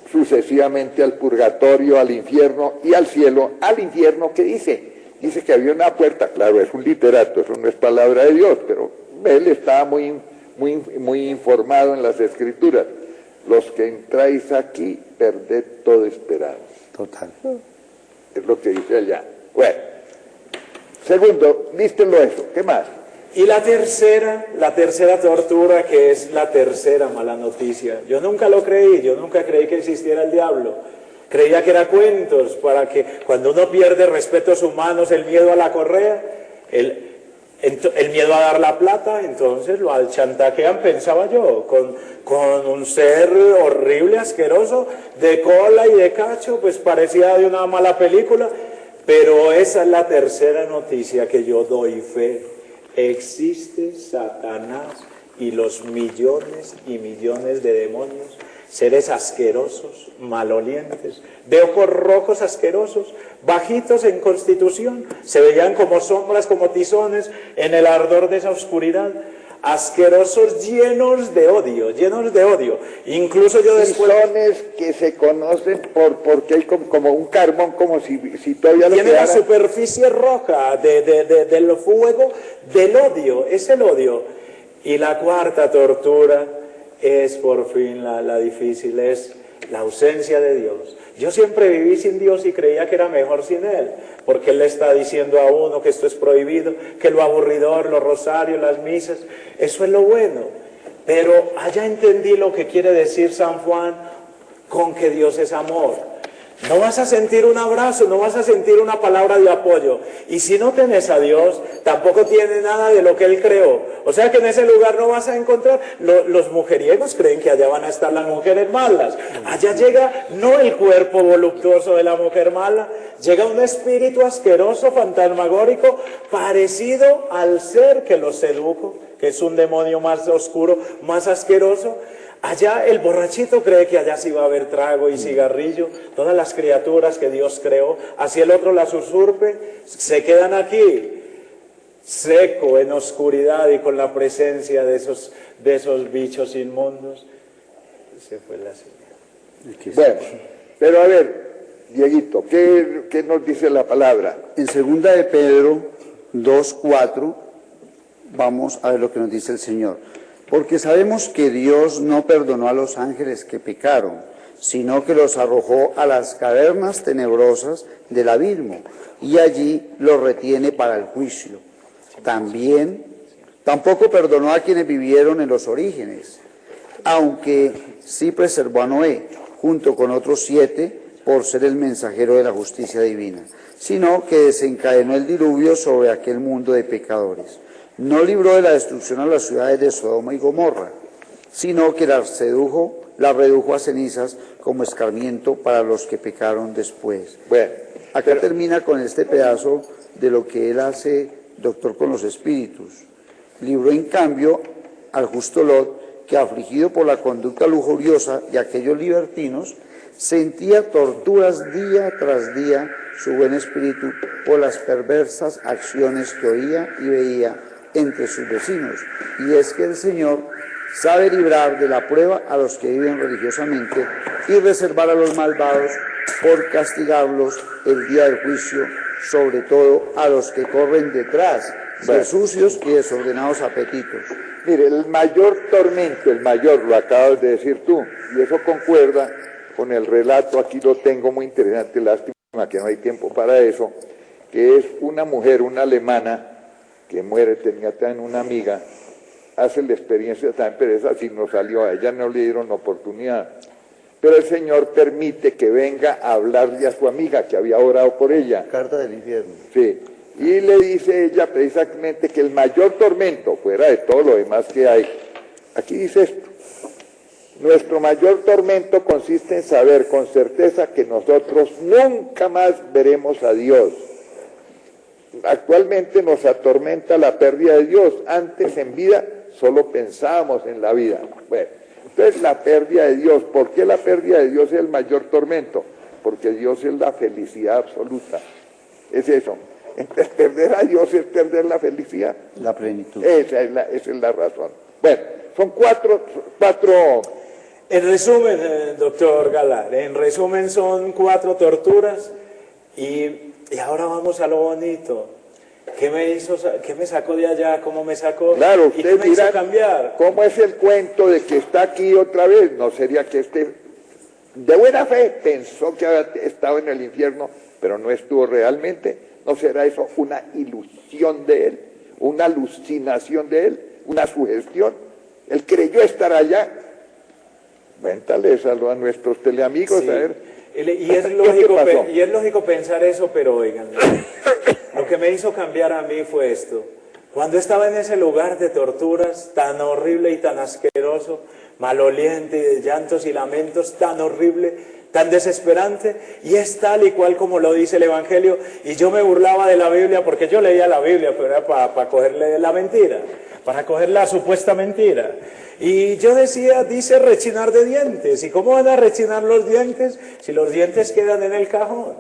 sucesivamente al purgatorio, al infierno y al cielo. Al infierno, ¿qué dice? Dice que había una puerta, claro, es un literato, eso no es palabra de Dios, pero él estaba muy informado en las Escrituras. Los que entráis aquí, perded toda esperanza. Total. Es lo que dice allá. Bueno, segundo, lístenlo eso, ¿qué más? Y la tercera tortura, que es la tercera mala noticia. Yo nunca lo creí, yo nunca creí que existiera el diablo. Creía que era cuentos, para que cuando uno pierde respetos humanos, el miedo a la correa, el miedo a dar la plata, entonces lo chantajean, pensaba yo, con un ser horrible, asqueroso, de cola y de cacho, pues parecía de una mala película, pero esa es la tercera noticia que yo doy fe. Existe Satanás y los millones y millones de demonios, seres asquerosos, malolientes, de ojos rojos asquerosos, bajitos en constitución, se veían como sombras, como tizones en el ardor de esa oscuridad, asquerosos, llenos de odio, incluso yo después... Tizones que se conocen porque hay como un carbón, como si todavía lo tiene quedara. la superficie roja del fuego, del odio, es el odio. Y la cuarta tortura es por fin la difícil, es la ausencia de Dios. Yo siempre viví sin Dios y creía que era mejor sin Él, porque Él le está diciendo a uno que esto es prohibido, que lo aburridor, los rosarios, las misas, eso es lo bueno. Pero allá entendí lo que quiere decir San Juan con que Dios es amor. No vas a sentir un abrazo, no vas a sentir una palabra de apoyo. Y si no tenés a Dios, tampoco tienes nada de lo que Él creó. O sea que en ese lugar no vas a encontrar... Los mujeriegos creen que allá van a estar las mujeres malas. Allá llega no el cuerpo voluptuoso de la mujer mala, llega un espíritu asqueroso, fantasmagórico, parecido al ser que los sedujo, que es un demonio más oscuro, más asqueroso. Allá el borrachito cree que allá sí va a haber trago y cigarrillo, todas las criaturas que Dios creó, así el otro las usurpe, se quedan aquí, seco, en oscuridad y con la presencia de esos bichos inmundos. Se fue la señal. Bueno, pero a ver, Dieguito, ¿qué nos dice la palabra? En 2 de Pedro 2:4 vamos a ver lo que nos dice el Señor. Porque sabemos que Dios no perdonó a los ángeles que pecaron, sino que los arrojó a las cavernas tenebrosas del abismo, y allí los retiene para el juicio. Tampoco perdonó a quienes vivieron en los orígenes, aunque sí preservó a Noé, junto con otros 7, por ser el mensajero de la justicia divina, sino que desencadenó el diluvio sobre aquel mundo de pecadores. No libró de la destrucción a las ciudades de Sodoma y Gomorra, sino que las redujo a cenizas como escarmiento para los que pecaron después. Bueno, acá termina con este pedazo de lo que él hace, doctor, con los espíritus. Libró en cambio al justo Lot, que afligido por la conducta lujuriosa de aquellos libertinos, sentía torturas día tras día su buen espíritu por las perversas acciones que oía y veía entre sus vecinos. Y es que el Señor sabe librar de la prueba a los que viven religiosamente y reservar a los malvados por castigarlos el día del juicio, sobre todo a los que corren detrás de sucios y desordenados apetitos. Mire, el mayor tormento, lo acabas de decir tú, y eso concuerda con el relato, aquí lo tengo muy interesante, lástima que no hay tiempo para eso, que es una mujer, una alemana, que muere, tenía también una amiga, hace la experiencia también, pero esa sí no salió, a ella no le dieron oportunidad, pero el Señor permite que venga a hablarle a su amiga que había orado por ella. Carta del infierno. Sí, y le dice ella precisamente que el mayor tormento, fuera de todo lo demás que hay, aquí dice esto: nuestro mayor tormento consiste en saber con certeza que nosotros nunca más veremos a Dios. Actualmente nos atormenta la pérdida de Dios. Antes, en vida, solo pensábamos en la vida. Bueno, entonces la pérdida de Dios. ¿Por qué la pérdida de Dios es el mayor tormento? Porque Dios es la felicidad absoluta. Es eso. Entonces, perder a Dios es perder la felicidad. La plenitud. Esa es la razón. Bueno, son cuatro. En resumen, doctor Galar, en resumen son 4 torturas y ahora vamos a lo bonito. ¿Qué me sacó de allá? ¿Cómo me sacó? Claro, ¿Y qué me hizo dirán, cambiar? ¿cómo es el cuento de que está aquí otra vez? ¿No sería que de buena fe pensó que había estado en el infierno, pero no estuvo realmente? ¿No será eso una ilusión de él, una alucinación de él, una sugestión? Él creyó estar allá. Cuéntales a nuestros teleamigos, Sí. a ver. Y es lógico pensar eso, pero oigan, lo que me hizo cambiar a mí fue esto. Cuando estaba en ese lugar de torturas tan horrible y tan asqueroso, maloliente, de llantos y lamentos, tan horrible, tan desesperante, y es tal y cual como lo dice el Evangelio, y yo me burlaba de la Biblia porque yo leía la Biblia, pero era para cogerle la mentira, para coger la supuesta mentira. Y yo decía, dice rechinar de dientes, ¿y cómo van a rechinar los dientes si los dientes quedan en el cajón?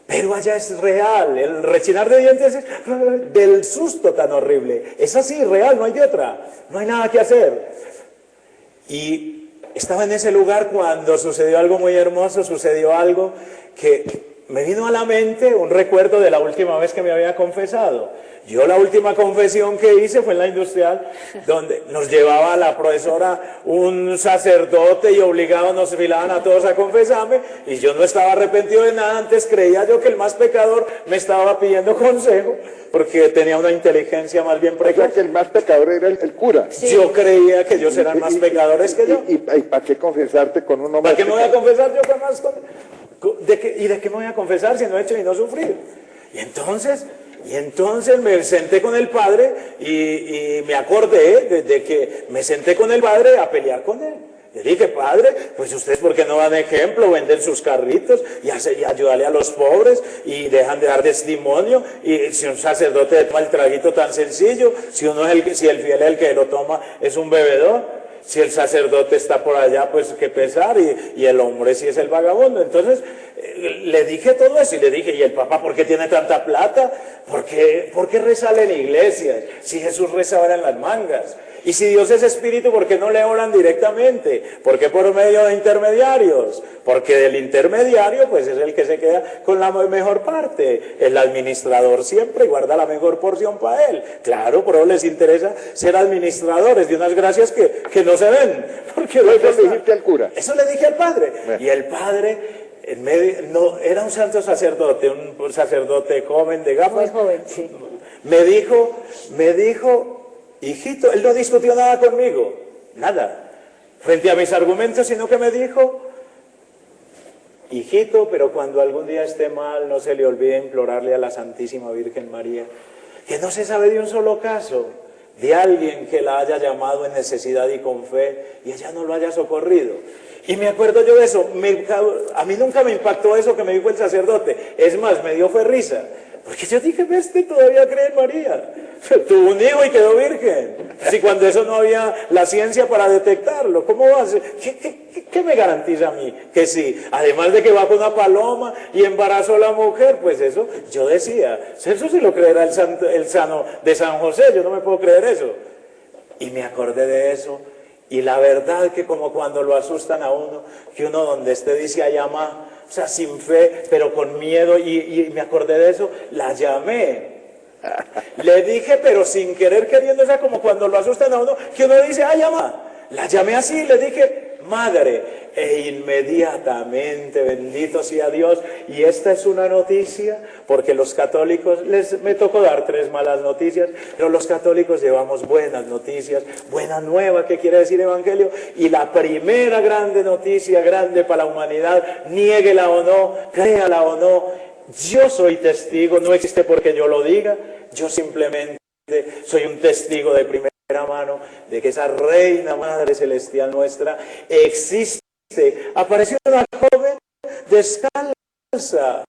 Pero allá es real, el rechinar de dientes es del susto tan horrible, es así, real, no hay de otra, no hay nada que hacer. Y estaba en ese lugar cuando sucedió algo muy hermoso, sucedió algo que me vino a la mente, un recuerdo de la última vez que me había confesado. Yo la última confesión que hice fue en la industrial, donde nos llevaba la profesora un sacerdote y obligados nos filaban a todos a confesarme, y yo no estaba arrepentido de nada. Antes creía yo que el más pecador me estaba pidiendo consejo, porque tenía una inteligencia más bien precoz. O sea, que el más pecador era el cura. Sí. Yo creía que ellos eran más pecadores que yo. ¿Y para qué confesarte con uno más? ¿Para qué me voy a confesar yo con más? ¿De qué me voy a confesar si no he hecho y no sufrido? Y entonces me senté con el padre y me acordé de que me senté con el padre a pelear con él. Le dije, padre, pues ustedes ¿por qué no dan ejemplo? Venden sus carritos y ayudarle a los pobres y dejan de dar testimonio. Y si un sacerdote toma el traguito tan sencillo, si el fiel es el que lo toma es un bebedor. Si el sacerdote está por allá, pues qué pesar, y el hombre sí es el vagabundo. Entonces le dije todo eso y le dije, ¿y el papá por qué tiene tanta plata? ¿Por qué reza en iglesias? Si Jesús rezaba en las mangas. Y si Dios es espíritu, ¿por qué no le oran directamente? ¿Por qué por medio de intermediarios? Porque del intermediario, pues es el que se queda con la mejor parte. El administrador siempre guarda la mejor porción para él. Claro, pero les interesa ser administradores de unas gracias que no se ven. Porque eso le dijiste al cura. Eso le dije al padre. Bueno. Y el padre, era un santo sacerdote, un sacerdote joven de gafas. Muy joven, sí. Me dijo, hijito, él no discutió nada conmigo, nada, frente a mis argumentos, sino que me dijo, hijito, pero cuando algún día esté mal, no se le olvide implorarle a la Santísima Virgen María, que no se sabe de un solo caso, de alguien que la haya llamado en necesidad y con fe, y ella no lo haya socorrido. Y me acuerdo yo de eso, a mí nunca me impactó eso que me dijo el sacerdote, es más, me dio fue risa, porque yo dije, este todavía cree en María, tuvo un hijo y quedó virgen, si cuando eso no había la ciencia para detectarlo, ¿cómo va a ser? ¿Qué me garantiza a mí? Que sí, además de que va con una paloma y embarazó a la mujer, pues eso, yo decía, eso sí lo creerá el sano de San José, yo no me puedo creer eso. Y me acordé de eso, y la verdad que como cuando lo asustan a uno, que uno donde esté dice a llamar, o sea, sin fe, pero con miedo, y me acordé de eso, la llamé. Le dije, pero sin querer queriendo, o sea, como cuando lo asustan a uno, que uno dice, llama. La llamé así, le dije, madre. E inmediatamente, bendito sea Dios, y esta es una noticia, porque los católicos, me tocó dar 3 malas noticias, pero los católicos llevamos buenas noticias, buena nueva, que quiere decir evangelio, y la primera grande noticia, grande para la humanidad, niéguela o no, créala o no, yo soy testigo, no existe porque yo lo diga, yo simplemente soy un testigo de primera mano de que esa Reina Madre Celestial nuestra existe. Apareció una joven descalza,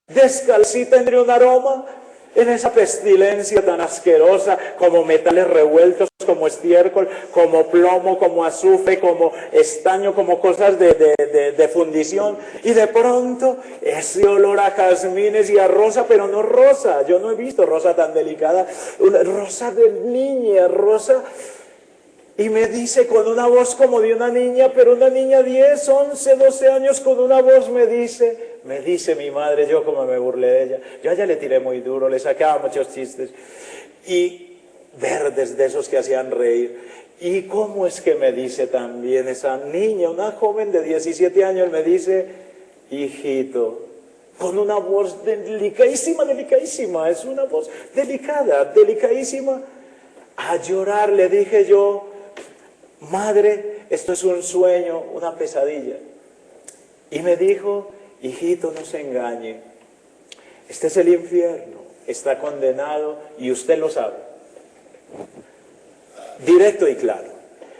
descalcita entre un aroma en esa pestilencia tan asquerosa, como metales revueltos, como estiércol, como plomo, como azufre, como estaño, como cosas de fundición, y de pronto ese olor a jazmines y a rosa, pero no rosa, yo no he visto rosa tan delicada, una rosa de niña, rosa. Y me dice con una voz como de una niña, pero una niña 10, 11, 12 años, con una voz me dice mi madre, yo como me burlé de ella, yo a ella le tiré muy duro, le sacaba muchos chistes, y verdes de esos que hacían reír. Y cómo es que me dice también esa niña, una joven de 17 años, me dice, hijito, con una voz delicadísima, delicadísima, es una voz delicada, delicadísima, a llorar le dije yo, madre, esto es un sueño, una pesadilla. Y me dijo, hijito, no se engañe, este es el infierno, está condenado y usted lo sabe. Directo y claro.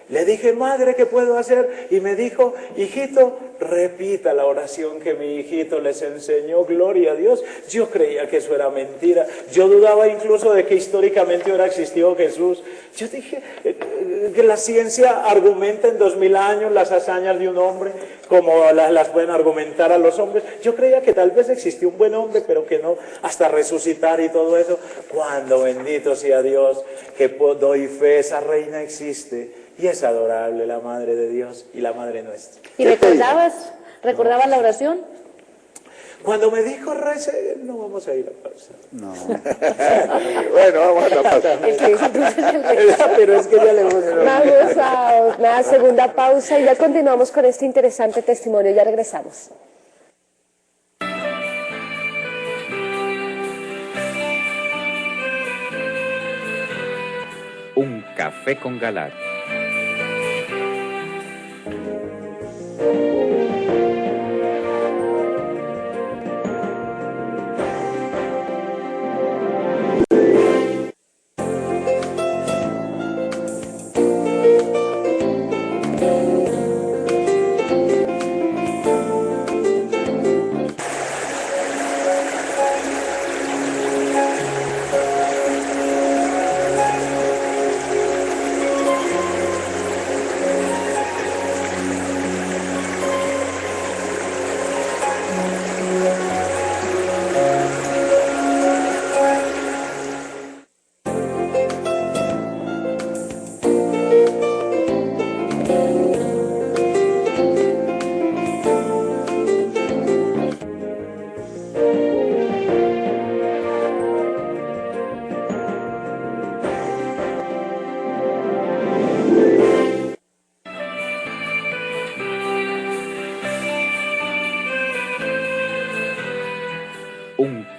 Le dije, madre, ¿qué puedo hacer? Y me dijo, hijito, repita la oración que mi hijito les enseñó, gloria a Dios. Yo creía que eso era mentira. Yo dudaba incluso de que históricamente hubiera existido Jesús. Yo dije que la ciencia argumenta en 2000 años las hazañas de un hombre como las pueden argumentar a los hombres. Yo creía que tal vez existió un buen hombre, pero que no, hasta resucitar y todo eso. Cuando, bendito sea Dios, que doy fe, esa reina existe. Y es adorable la Madre de Dios y la Madre nuestra. ¿Y recordabas la oración? Cuando me dijo rece, no vamos a ir a pausa. No. Bueno, vamos a la pausa. Pero es que ya le voy Vamos a una segunda pausa y ya continuamos con este interesante testimonio. Ya regresamos. Un café con Galat.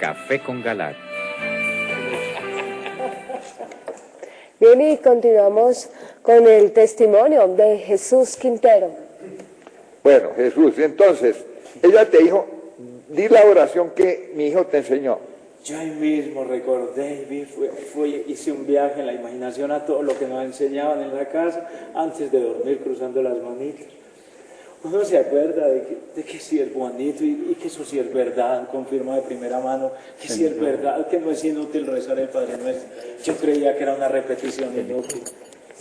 Café con Galat. Bien, y continuamos con el testimonio de Jesús Quintero. Bueno, Jesús, entonces, ella te dijo, di la oración que mi hijo te enseñó. Yo ahí mismo recordé, hice un viaje en la imaginación a todo lo que nos enseñaban en la casa antes de dormir, cruzando las manitas. Uno se acuerda de que sí es bonito y que eso sí es verdad, confirma de primera mano que sí es verdad, que no es inútil rezar el Padre Nuestro. Yo creía que era una repetición inútil.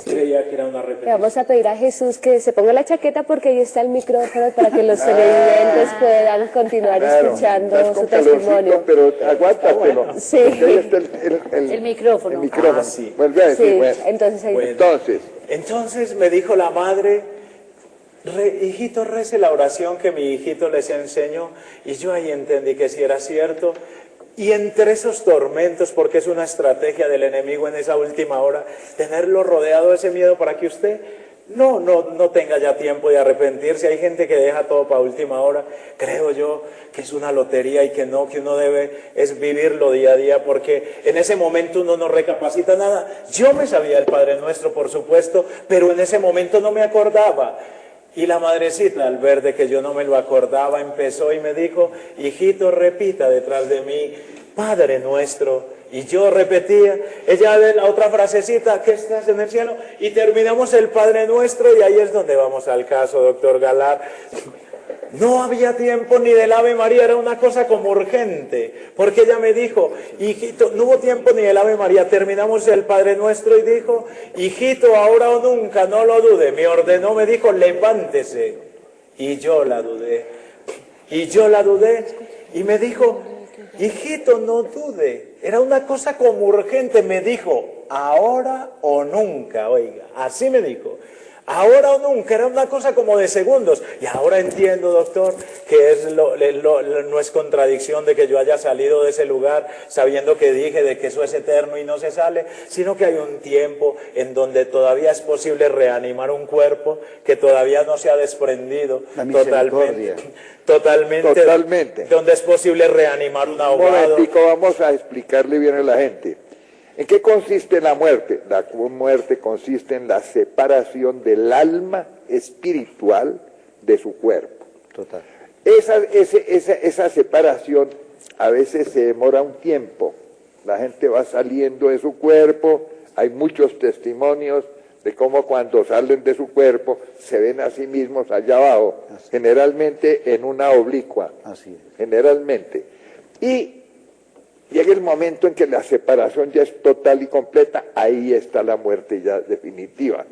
Creía que era una repetición. Vamos a pedir a Jesús que se ponga la chaqueta porque ahí está el micrófono para que los televidentes puedan continuar escuchando su testimonio. Pero aguántatelo. Bueno. Sí. Ahí está el micrófono. El micrófono. Sí. Vuelve a decir, Sí. bueno. Entonces me dijo la madre, hijito, rece la oración que mi hijito les enseñó, y yo ahí entendí que sí era cierto. Y entre esos tormentos, porque es una estrategia del enemigo en esa última hora, tenerlo rodeado de ese miedo para que usted no tenga ya tiempo de arrepentirse. Hay gente que deja todo para última hora. Creo yo que es una lotería y que uno debe es vivirlo día a día, porque en ese momento uno no recapacita nada. Yo me sabía el Padre Nuestro, por supuesto, pero en ese momento no me acordaba. Y la madrecita, al ver de que yo no me lo acordaba, empezó y me dijo: hijito, repita detrás de mí, Padre Nuestro. Y yo repetía, ella de la otra frasecita, que estás en el cielo, y terminamos el Padre Nuestro, y ahí es donde vamos al caso, doctor Galar. No había tiempo ni del Ave María, era una cosa como urgente, porque ella me dijo, hijito, no hubo tiempo ni del Ave María, terminamos el Padre Nuestro y dijo, hijito, ahora o nunca, no lo dude, me ordenó, me dijo, levántese, y yo la dudé, y me dijo, hijito, no dude, era una cosa como urgente, me dijo, ahora o nunca, oiga, así me dijo. Ahora o nunca, era una cosa como de segundos. Y ahora entiendo, doctor, que no es contradicción de que yo haya salido de ese lugar sabiendo que dije de que eso es eterno y no se sale, sino que hay un tiempo en donde todavía es posible reanimar un cuerpo que todavía no se ha desprendido totalmente, donde es posible reanimar un ahogado. Un momentico, vamos a explicarle bien a la gente. ¿En qué consiste la muerte? La muerte consiste en la separación del alma espiritual de su cuerpo. Total. Esa separación a veces se demora un tiempo. La gente va saliendo de su cuerpo, hay muchos testimonios de cómo cuando salen de su cuerpo se ven a sí mismos allá abajo, generalmente en una oblicua. Así es. Generalmente. Y llega el momento en que la separación ya es total y completa, ahí está la muerte ya definitiva.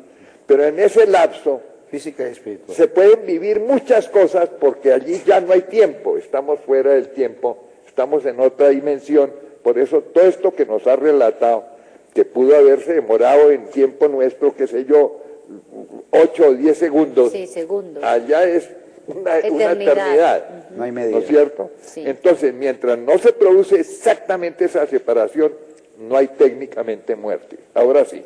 Pero en ese lapso física y espiritual se pueden vivir muchas cosas porque allí ya no hay tiempo, estamos fuera del tiempo, estamos en otra dimensión. Por eso todo esto que nos ha relatado, que pudo haberse demorado en tiempo nuestro, qué sé yo, 8 o 10 segundos, sí, segundos. Allá es una eternidad, no hay medida, ¿no es cierto? Sí. Entonces, mientras no se produce exactamente esa separación, no hay técnicamente muerte. Ahora sí.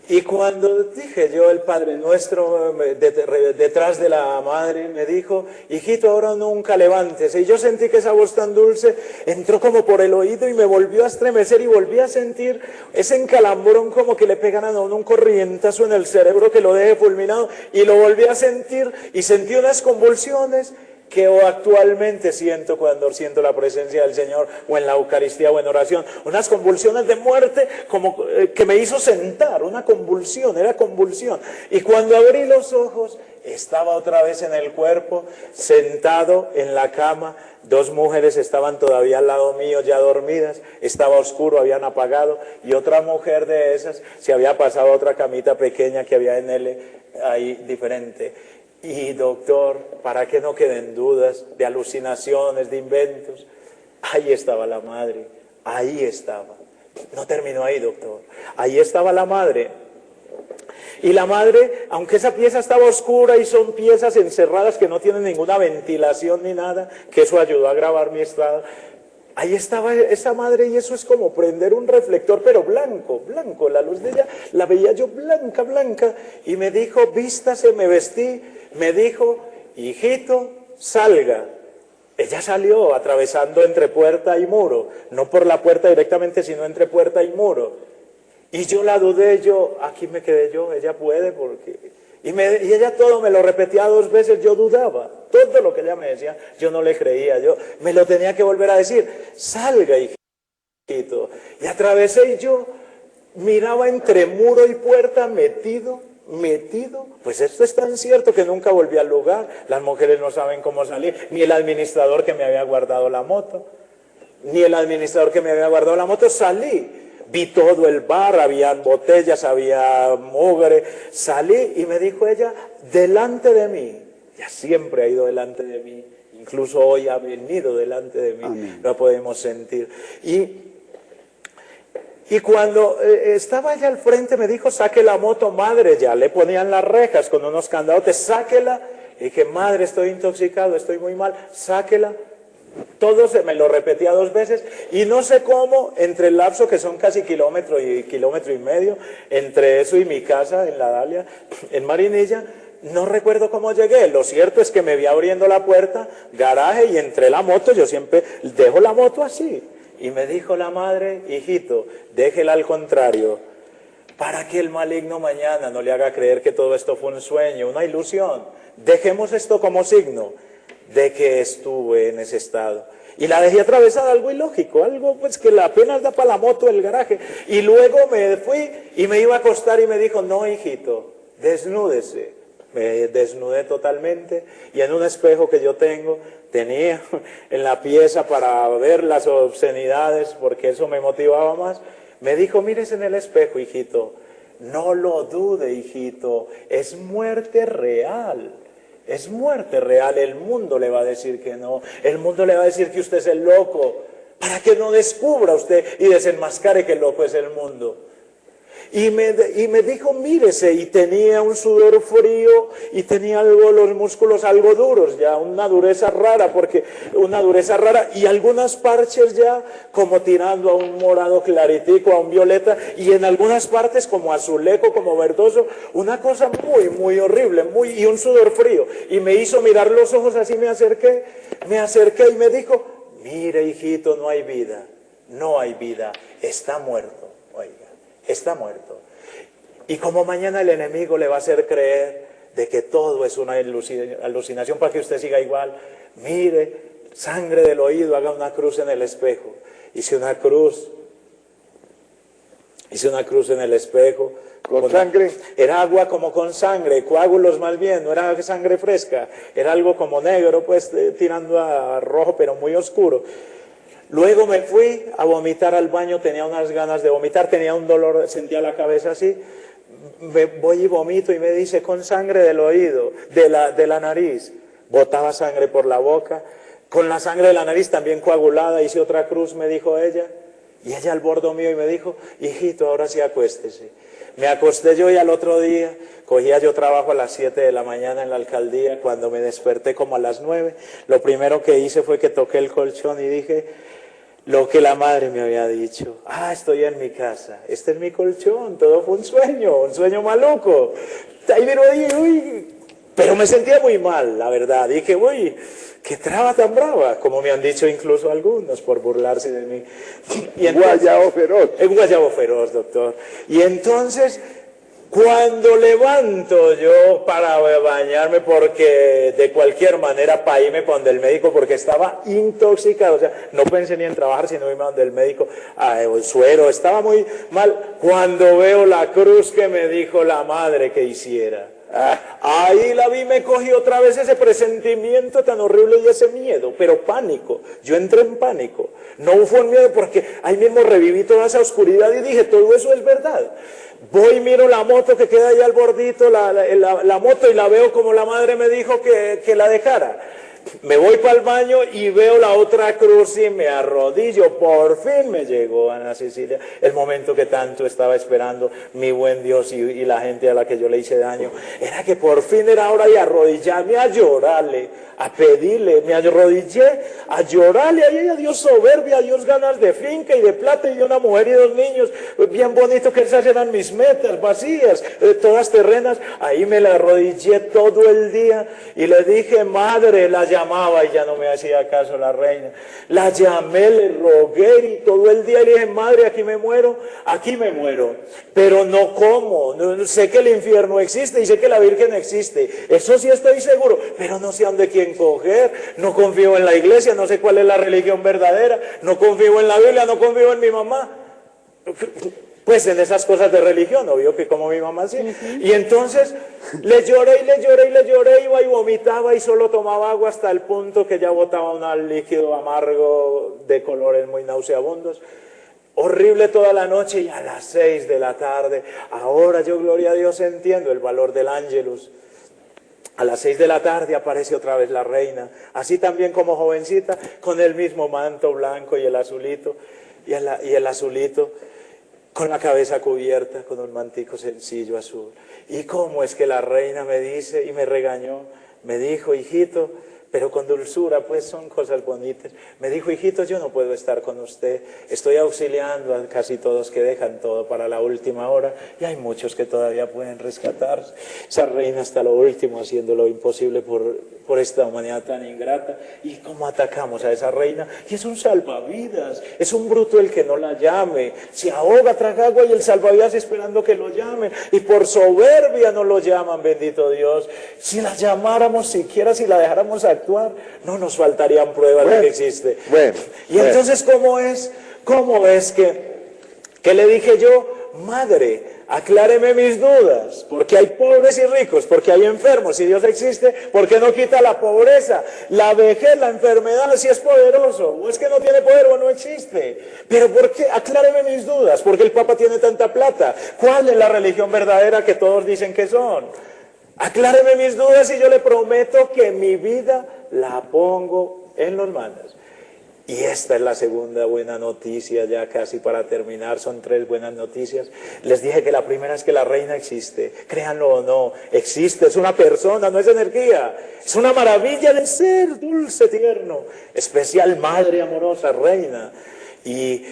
Y cuando dije yo el Padre Nuestro detrás de la madre, me dijo, hijito, ahora o nunca, levántese. Y yo sentí que esa voz tan dulce entró como por el oído y me volvió a estremecer y volví a sentir ese encalambrón como que le pegaran a uno un corrientazo en el cerebro que lo deje fulminado, y lo volví a sentir y sentí unas convulsiones que actualmente siento cuando siento la presencia del Señor o en la Eucaristía o en oración, unas convulsiones de muerte como que me hizo sentar, una convulsión, era convulsión. Y cuando abrí los ojos, estaba otra vez en el cuerpo, sentado en la cama. 2 mujeres estaban todavía al lado mío, ya dormidas, estaba oscuro, habían apagado, y otra mujer de esas se había pasado a otra camita pequeña que había en él ahí diferente. Y doctor, para que no queden dudas de alucinaciones, de inventos, ahí estaba la madre, ahí estaba. No terminó ahí, doctor. Ahí estaba la madre. Y la madre, aunque esa pieza estaba oscura y son piezas encerradas que no tienen ninguna ventilación ni nada, que eso ayudó a agravar mi estado, ahí estaba esa madre, y eso es como prender un reflector, pero blanco, blanco. La luz de ella la veía yo blanca, blanca. Y me dijo, vístase, me vestí. Me dijo, hijito, salga. Ella salió atravesando entre puerta y muro, no por la puerta directamente, sino entre puerta y muro. Y yo la dudé, aquí me quedé yo, ella puede, porque... Y ella todo me lo repetía 2 veces, yo dudaba, todo lo que ella me decía, yo no le creía, yo me lo tenía que volver a decir, salga, hijito. Y atravesé y yo miraba entre muro y puerta metido, pues esto es tan cierto que nunca volví al lugar. Las mujeres no saben cómo salir, ni el administrador que me había guardado la moto, salí. Vi todo el bar, había botellas, había mugre, salí y me dijo ella, delante de mí, ya siempre ha ido delante de mí, incluso hoy ha venido delante de mí. Amén. Lo podemos sentir. Y cuando estaba allá al frente me dijo, saque la moto, madre, ya le ponían las rejas con unos candados, sáquela. Y dije, madre, estoy intoxicado, estoy muy mal, sáquela. Todo se me lo repetía 2 veces y no sé cómo, entre el lapso que son casi kilómetro y medio, entre eso y mi casa en La Dalia, en Marinilla, no recuerdo cómo llegué. Lo cierto es que me vi abriendo la puerta, garaje, y entré la moto. Yo siempre dejo la moto así. Y me dijo la madre: hijito, déjela al contrario, para que el maligno mañana no le haga creer que todo esto fue un sueño, una ilusión. Dejemos esto como signo de que estuve en ese estado. Y la dejé atravesada, algo ilógico, algo pues que apenas da para la moto el garaje. Y luego me fui y me iba a acostar y me dijo: no, hijito, desnúdese. Me desnudé totalmente y en un espejo que yo tenía en la pieza para ver las obscenidades, porque eso me motivaba más, me dijo: mírese en el espejo, hijito, no lo dude, hijito, es muerte real. Es muerte real, el mundo le va a decir que no, el mundo le va a decir que usted es el loco, para que no descubra usted y desenmascare que el loco es el mundo. Y me dijo: mírese, y tenía un sudor frío y tenía los músculos algo duros, ya una dureza rara, y algunas parches ya como tirando a un morado claritico, a un violeta, y en algunas partes como azulejo, como verdoso, una cosa muy, muy horrible, y un sudor frío. Y me hizo mirar los ojos, así me acerqué y me dijo: mire, hijito, no hay vida, está muerto. Oiga, está muerto. Y como mañana el enemigo le va a hacer creer de que todo es una alucinación para que usted siga igual, mire, sangre del oído, haga una cruz en el espejo. Hice una cruz en el espejo. ¿Con sangre? Era agua como con sangre, coágulos más bien, no era sangre fresca, era algo como negro, pues tirando a rojo, pero muy oscuro. Luego me fui a vomitar al baño, tenía unas ganas de vomitar, tenía un dolor, sentía la cabeza así, voy y vomito y me dice: con sangre del oído, de la nariz. Botaba sangre por la boca, con la sangre de la nariz también coagulada, hice otra cruz, me dijo ella, y ella al bordo mío y me dijo: hijito, ahora sí acuéstese. Me acosté yo y al otro día, cogía yo trabajo a las 7 de la mañana en la alcaldía, cuando me desperté como a las 9, lo primero que hice fue que toqué el colchón y dije lo que la madre me había dicho: estoy en mi casa, este es mi colchón, todo fue un sueño maluco. Pero me sentía muy mal, la verdad. Dije: uy, qué traba tan brava, como me han dicho incluso algunos por burlarse de mí. Y entonces, guayabo feroz. Es un guayabo feroz, doctor. Y entonces, cuando levanto yo para bañarme, porque de cualquier manera para irme para donde el médico, porque estaba intoxicado, o sea, no pensé ni en trabajar, sino irme donde el médico, el suero, estaba muy mal. Cuando veo la cruz que me dijo la madre que hiciera, ahí la vi, me cogió otra vez ese presentimiento tan horrible y ese miedo, pero pánico. Yo entré en pánico. No fue un miedo, porque ahí mismo reviví toda esa oscuridad y dije: todo eso es verdad. Voy y miro la moto que queda allá al bordito, la moto, y la veo como la madre me dijo que la dejara. Me voy para el baño y veo la otra cruz y me arrodillo. Por fin me llegó, Ana Cecilia, el momento que tanto estaba esperando mi buen Dios y la gente a la que yo le hice daño. Era que por fin era hora de arrodillarme a llorarle, a pedirle. Me arrodillé a llorarle a Dios soberbia, a Dios ganas de finca y de plata y de una mujer y 2 niños. Bien bonito, que esas eran mis metas vacías, todas terrenas. Ahí me la arrodillé todo el día y le dije: madre, la llamaba y ya no me hacía caso la reina. La llamé, le rogué y todo el día le dije: madre, aquí me muero, pero no como. No, sé que el infierno existe y sé que la Virgen existe, eso sí estoy seguro, pero no sé a dónde quién coger. No confío en la iglesia, no sé cuál es la religión verdadera, no confío en la Biblia, no confío en mi mamá. Pues en esas cosas de religión, obvio que como mi mamá sí. Y entonces le lloré, iba y vomitaba y solo tomaba agua hasta el punto que ya botaba un líquido amargo de colores muy nauseabundos. Horrible toda la noche, y a las 6 de la tarde, ahora yo, gloria a Dios, entiendo el valor del Ángelus. A las 6 de la tarde aparece otra vez la reina, así también como jovencita, con el mismo manto blanco y el azulito, con la cabeza cubierta, con un mantico sencillo azul. ¿Y cómo es que la reina me dice y me regañó? Me dijo: hijito, pero con dulzura, pues son cosas bonitas. Me dijo, hijito, yo no puedo estar con usted, estoy auxiliando a casi todos que dejan todo para la última hora, y hay muchos que todavía pueden rescatarse. Esa reina hasta lo último haciendo lo imposible por esta humanidad tan ingrata. ¿Y cómo atacamos a esa reina? Y es un salvavidas, es un bruto el que no la llame, se ahoga, traga agua y el salvavidas esperando que lo llamen, y por soberbia no lo llaman, bendito Dios. Si la llamáramos siquiera, si la dejáramos actuar, no nos faltarían pruebas de que existe. Y entonces, ¿cómo es que le dije yo, madre, acláreme mis dudas, porque hay pobres y ricos, porque hay enfermos, si Dios existe, ¿por qué no quita la pobreza, la vejez, la enfermedad, si es poderoso, o es que no tiene poder o no existe? Pero ¿por qué? Acláreme mis dudas, ¿por qué el Papa tiene tanta plata? ¿Cuál es la religión verdadera que todos dicen que son? Acláreme mis dudas y yo le prometo que mi vida la pongo en las manos. Y esta es la segunda buena noticia, ya casi para terminar, son 3 buenas noticias. Les dije que la primera es que la reina existe, créanlo o no, existe, es una persona, no es energía, es una maravilla de ser, dulce, tierno, especial, madre amorosa, reina. Y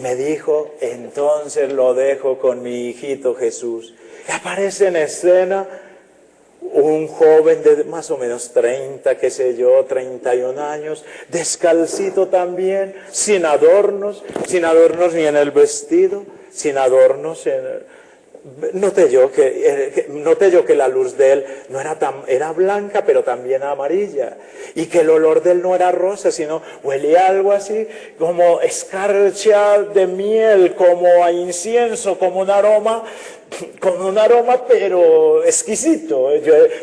me dijo, entonces lo dejo con mi hijito Jesús. Y aparece en escena un joven de más o menos 30, qué sé yo, 31 años, descalcito también, sin adornos ni en el vestido, sin adornos Noté yo que la luz de él no era blanca, pero también amarilla, y que el olor de él no era rosa, sino huelía algo así como escarcha de miel, como a incienso, como un aroma pero exquisito.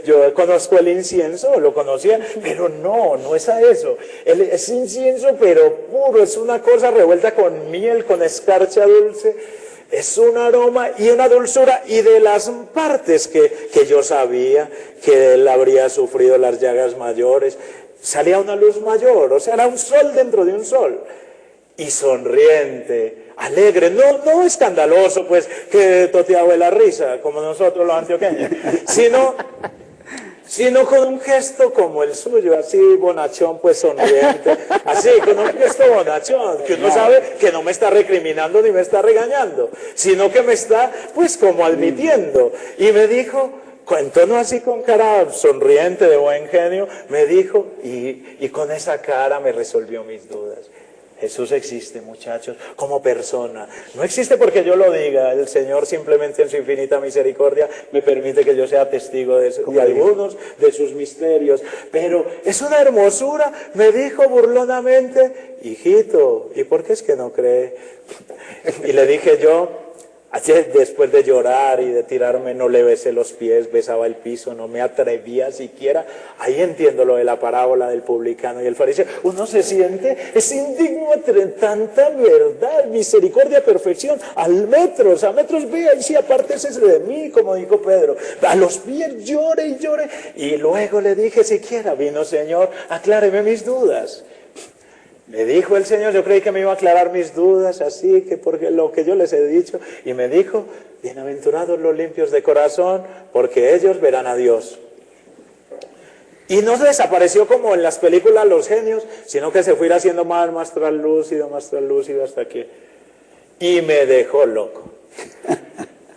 Yo conozco el incienso, lo conocía, pero no es a eso. Es incienso pero puro, es una cosa revuelta con miel, con escarcha dulce. Es un aroma y una dulzura, y de las partes que yo sabía que él habría sufrido las llagas mayores, salía una luz mayor, o sea, era un sol dentro de un sol, y sonriente, alegre, no escandaloso, pues, que toteaba la risa, como nosotros los antioqueños, sino con un gesto como el suyo, así bonachón, pues sonriente, así, con un gesto bonachón, que uno sabe que no me está recriminando ni me está regañando, sino que me está, pues, como admitiendo. Y me dijo, en tono así con cara sonriente, de buen genio, me dijo, y con esa cara me resolvió mis dudas. Jesús existe, muchachos, como persona. No existe porque yo lo diga. El Señor simplemente en su infinita misericordia me permite que yo sea testigo de algunos de sus misterios. Pero es una hermosura. Me dijo burlonamente, hijito, ¿y por qué es que no cree? Y le dije yo, ayer, después de llorar y de tirarme, no le besé los pies, besaba el piso, no me atrevía siquiera. Ahí entiendo lo de la parábola del publicano y el fariseo. Uno se siente, es indigno entre tanta verdad, misericordia, perfección. A metros, vea y sí, apártese de mí, como dijo Pedro. A los pies llore y llore. Y luego le dije, siquiera vino, Señor, acláreme mis dudas. Me dijo el Señor, yo creí que me iba a aclarar mis dudas, así que porque lo que yo les he dicho, y me dijo, bienaventurados los limpios de corazón, porque ellos verán a Dios. Y no desapareció como en las películas Los Genios, sino que se fue haciendo más translúcido hasta que... Y me dejó loco.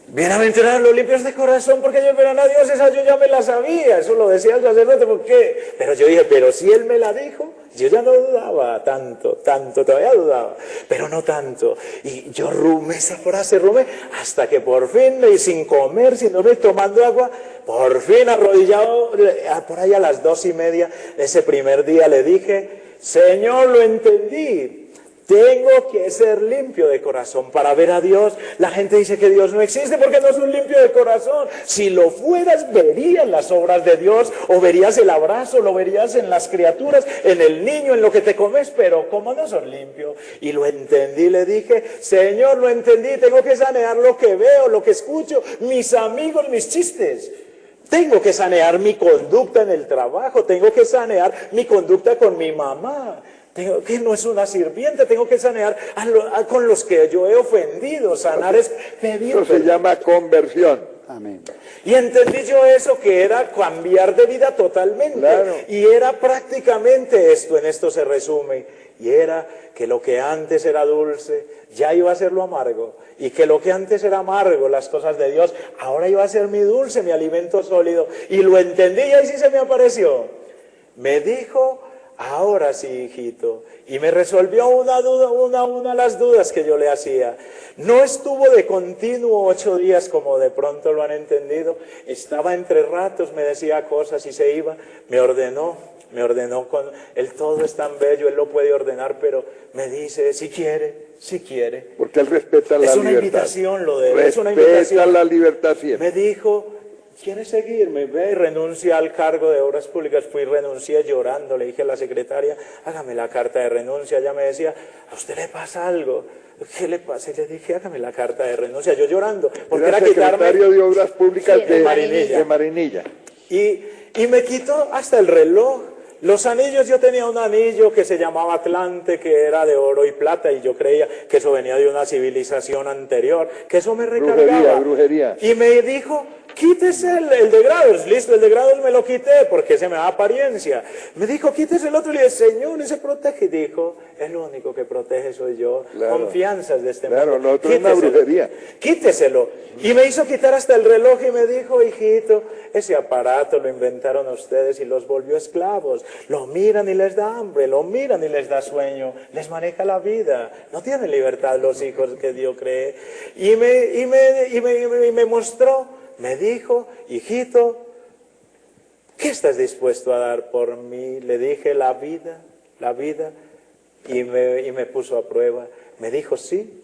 Bienaventurados los limpios de corazón, porque ellos verán a Dios. Esa yo ya me la sabía, eso lo decía el sacerdote, ¿por qué? Pero yo dije, pero si él me la dijo, yo ya no dudaba tanto, todavía dudaba, pero no tanto. Y yo rumé esa frase, hasta que por fin, sin comer, sin dormir, tomando agua, por fin arrodillado, por ahí a las 2:30 de ese primer día le dije, Señor, lo entendí. Tengo que ser limpio de corazón para ver a Dios. La gente dice que Dios no existe porque no es un limpio de corazón. Si lo fueras, verías las obras de Dios, o verías el abrazo, lo verías en las criaturas, en el niño, en lo que te comes, pero como no son limpios. Y lo entendí, le dije, Señor, lo entendí, tengo que sanear lo que veo, lo que escucho, mis amigos, mis chistes. Tengo que sanear mi conducta en el trabajo, tengo que sanear mi conducta con mi mamá. Que no es una sirviente, tengo que sanear con los que yo he ofendido. Sanar es pedir. Eso se llama conversión. Amén. Y entendí yo eso, que era cambiar de vida totalmente. Claro. Y era prácticamente esto, en esto se resume. Y era que lo que antes era dulce, ya iba a ser lo amargo. Y que lo que antes era amargo, las cosas de Dios, ahora iba a ser mi dulce, mi alimento sólido. Y lo entendí y ahí sí se me apareció. Me dijo, ahora sí, hijito. Y me resolvió una duda, una de las dudas que yo le hacía. No estuvo de continuo 8 días como de pronto lo han entendido. Estaba entre ratos, me decía cosas y se iba. Me ordenó con... Él todo es tan bello, Él lo puede ordenar, pero me dice, si quiere. Porque Él respeta la libertad. Es una invitación lo de Él, es una Respeta invitación. la libertad siempre. Me dijo, ¿quiere seguirme? Ve y renuncia al cargo de obras públicas. Fui y renuncié llorando, le dije a la secretaria, hágame la carta de renuncia. Ella me decía, ¿a usted le pasa algo? ¿Qué le pasa? Y le dije, hágame la carta de renuncia. Yo llorando, porque era secretario de obras públicas Sí, de Marinilla. Y me quitó hasta el reloj. Los anillos, yo tenía un anillo que se llamaba Atlante, que era de oro y plata, y yo creía que eso venía de una civilización anterior, que eso me recargaba. Brujería. Y me dijo, quítese el de grados. Listo, el de grados me lo quité porque se me da apariencia. Me dijo, quítese el otro. Y le dije, Señor, ese protege. Y dijo, el único que protege soy yo. Claro. Confianzas de este Claro, mundo. lo otro es una brujería. Quíteselo. Y me hizo quitar hasta el reloj y me dijo, hijito, ese aparato lo inventaron ustedes y los volvió esclavos. Lo miran y les da hambre, lo miran y les da sueño, les maneja la vida. No tienen libertad los hijos que Dios cree. Y me mostró, me dijo, hijito, ¿qué estás dispuesto a dar por mí? Le dije, la vida, y me puso a prueba. Me dijo, sí.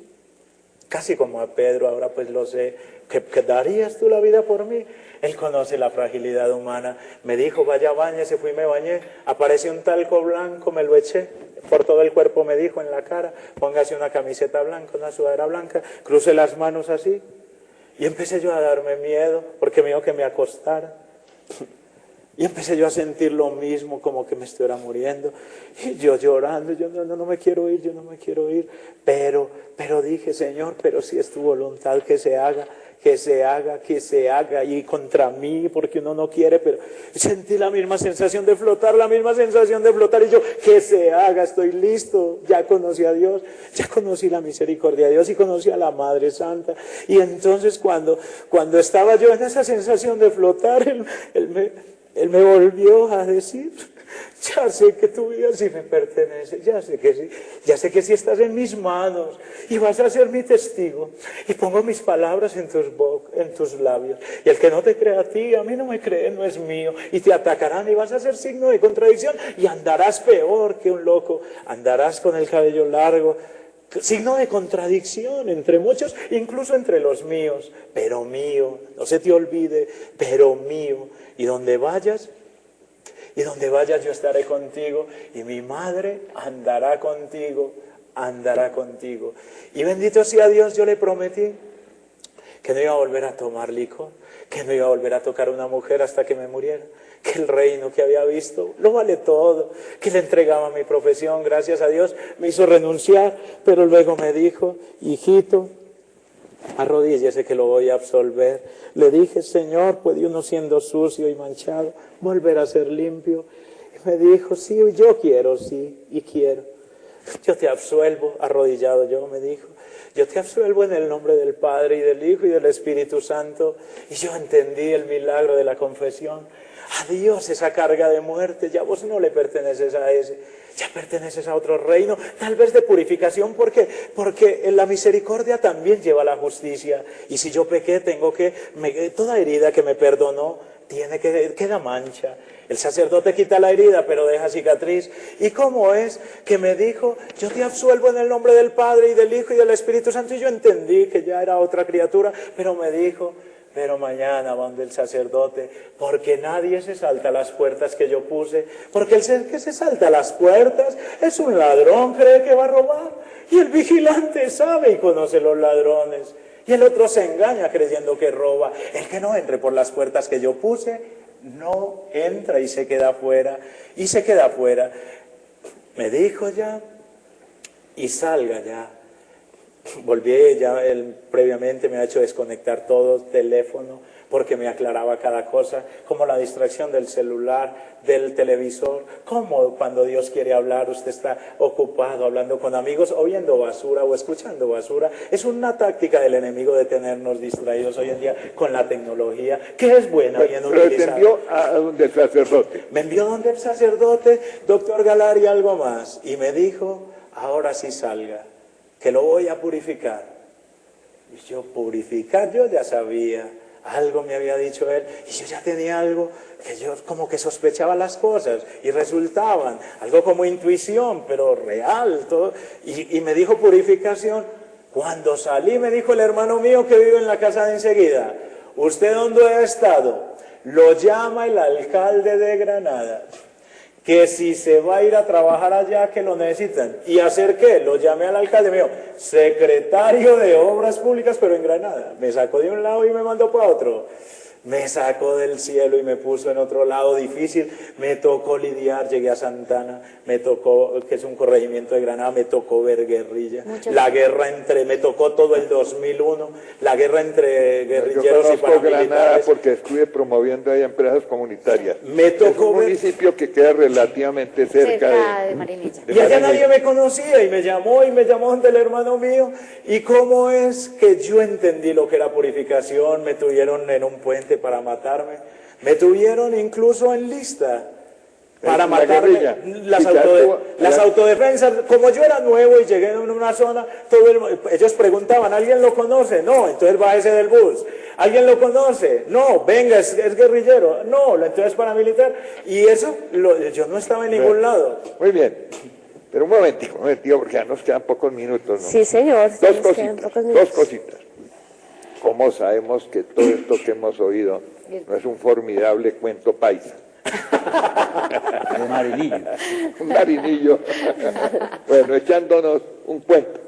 Casi como a Pedro, ahora pues lo sé, ¿que darías tú la vida por mí? Él conoce la fragilidad humana. Me dijo, vaya, báñese, fui y me bañé. Apareció un talco blanco, me lo eché por todo el cuerpo, me dijo, en la cara. Póngase una camiseta blanca, una sudadera blanca, cruce las manos así. Y empecé yo a darme miedo, porque me dijo que me acostara. Y empecé yo a sentir lo mismo, como que me estuviera muriendo. Y yo llorando, yo no me quiero ir, yo no me quiero ir. Pero dije, Señor, pero si es tu voluntad que se haga, que se haga. Y contra mí, porque uno no quiere, pero sentí la misma sensación de flotar, Y yo, que se haga, estoy listo. Ya conocí a Dios, ya conocí la misericordia de Dios y conocí a la Madre Santa. Y entonces cuando estaba yo en esa sensación de flotar, Él me volvió a decir, ya sé que tu vida sí me pertenece, ya sé que sí estás en mis manos y vas a ser mi testigo. Y pongo mis palabras en tus labios. Y el que no te crea a ti, a mí no me cree, no es mío. Y te atacarán y vas a ser signo de contradicción y andarás peor que un loco. Andarás con el cabello largo, signo de contradicción entre muchos, incluso entre los míos. Pero mío, no se te olvide, pero mío. Y donde vayas yo estaré contigo, y mi madre andará contigo. Y bendito sea Dios, yo le prometí que no iba a volver a tomar licor, que no iba a volver a tocar a una mujer hasta que me muriera, que el reino que había visto lo vale todo, que le entregaba mi profesión. Gracias a Dios me hizo renunciar, pero luego me dijo, hijito, arrodíllese que lo voy a absolver. Le dije, Señor, ¿puede uno siendo sucio y manchado volver a ser limpio? Y me dijo, sí, yo quiero, sí, y quiero. Yo te absuelvo, arrodillado yo, me dijo. Yo te absuelvo en el nombre del Padre y del Hijo y del Espíritu Santo. Y yo entendí el milagro de la confesión. Adiós esa carga de muerte, ya vos no le perteneces a ese. Ya perteneces a otro reino, tal vez de purificación, porque en la misericordia también lleva la justicia. Y si yo pequé, toda herida que me perdonó, queda mancha. El sacerdote quita la herida, pero deja cicatriz. ¿Y cómo es que me dijo, yo te absuelvo en el nombre del Padre y del Hijo y del Espíritu Santo? Y yo entendí que ya era otra criatura, pero me dijo, pero mañana van del sacerdote, porque nadie se salta las puertas que yo puse, porque el que se salta las puertas es un ladrón, cree que va a robar, y el vigilante sabe y conoce los ladrones, y el otro se engaña creyendo que roba. El que no entre por las puertas que yo puse, no entra y se queda afuera, Me dijo ya, y salga ya. Volví, ya él previamente me ha hecho desconectar todo teléfono porque me aclaraba cada cosa, como la distracción del celular, del televisor, como cuando Dios quiere hablar, usted está ocupado hablando con amigos, o viendo basura o escuchando basura. Es una táctica del enemigo de tenernos distraídos hoy en día con la tecnología, que es buena, bien utilizada. Pero te envió a donde el sacerdote. Me envió donde el sacerdote, doctor Galar, y algo más, y me dijo, ahora sí salga, que lo voy a purificar. Y yo, purificar, yo ya sabía, algo me había dicho él, y yo ya tenía algo que yo como que sospechaba las cosas, y resultaban, algo como intuición, pero real, todo, y me dijo purificación. Cuando salí me dijo el hermano mío que vive en la casa de enseguida, ¿usted dónde ha estado? Lo llama el alcalde de Granada, que si se va a ir a trabajar allá, que lo necesitan. ¿Y hacer qué? Lo llamé al alcalde, me dijo, secretario de Obras Públicas, pero en Granada. Me sacó de un lado y me mandó para otro. Me sacó del cielo y me puso en otro lado difícil. Me tocó lidiar, llegué a Santana, me tocó, que es un corregimiento de Granada, me tocó ver guerrilla. La guerra me tocó todo el 2001, la guerra entre guerrilleros y paramilitares. Granada porque estuve promoviendo ahí empresas comunitarias. Me tocó es un municipio que queda relativamente cerca de Marinilla. Y allá nadie me conocía y me llamó donde el hermano mío. ¿Y cómo es que yo entendí lo que era purificación? Me tuvieron en un puente para matarme, me tuvieron incluso en lista para matarme. Las autodefensas, como yo era nuevo y llegué en una zona, ellos preguntaban, ¿alguien lo conoce? No, entonces bájese del bus. ¿Alguien lo conoce? No, venga, es guerrillero. No, entonces paramilitar. Y eso, yo no estaba en ningún lado. Muy bien. Pero un momentico, porque ya nos quedan pocos minutos, ¿no? Sí, señor. Dos cositas. ¿Cómo sabemos que todo esto que hemos oído no es un formidable cuento paisa? De Marinillo. Un marinillo. Bueno, echándonos un cuento.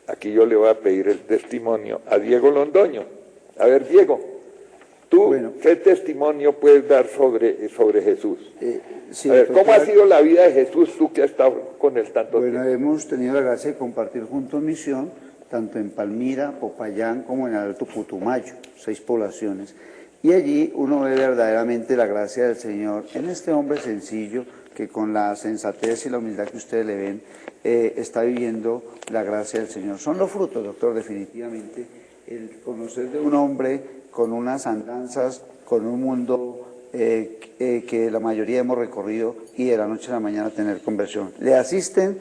Aquí yo le voy a pedir el testimonio a Diego Londoño. A ver, Diego, tú, ¿qué testimonio puedes dar sobre Jesús? Sí, a ver, ¿cómo ha sido la vida de Jesús, tú que has estado con él tanto tiempo? Bueno, hemos tenido la gracia de compartir juntos misión, tanto en Palmira, Popayán, como en Alto Putumayo, 6 poblaciones. Y allí uno ve verdaderamente la gracia del Señor en este hombre sencillo que con la sensatez y la humildad que ustedes le ven, está viviendo la gracia del Señor. Son los frutos, doctor, definitivamente, el conocer de un hombre con unas andanzas, con un mundo que la mayoría hemos recorrido y de la noche a la mañana tener conversión. Le asisten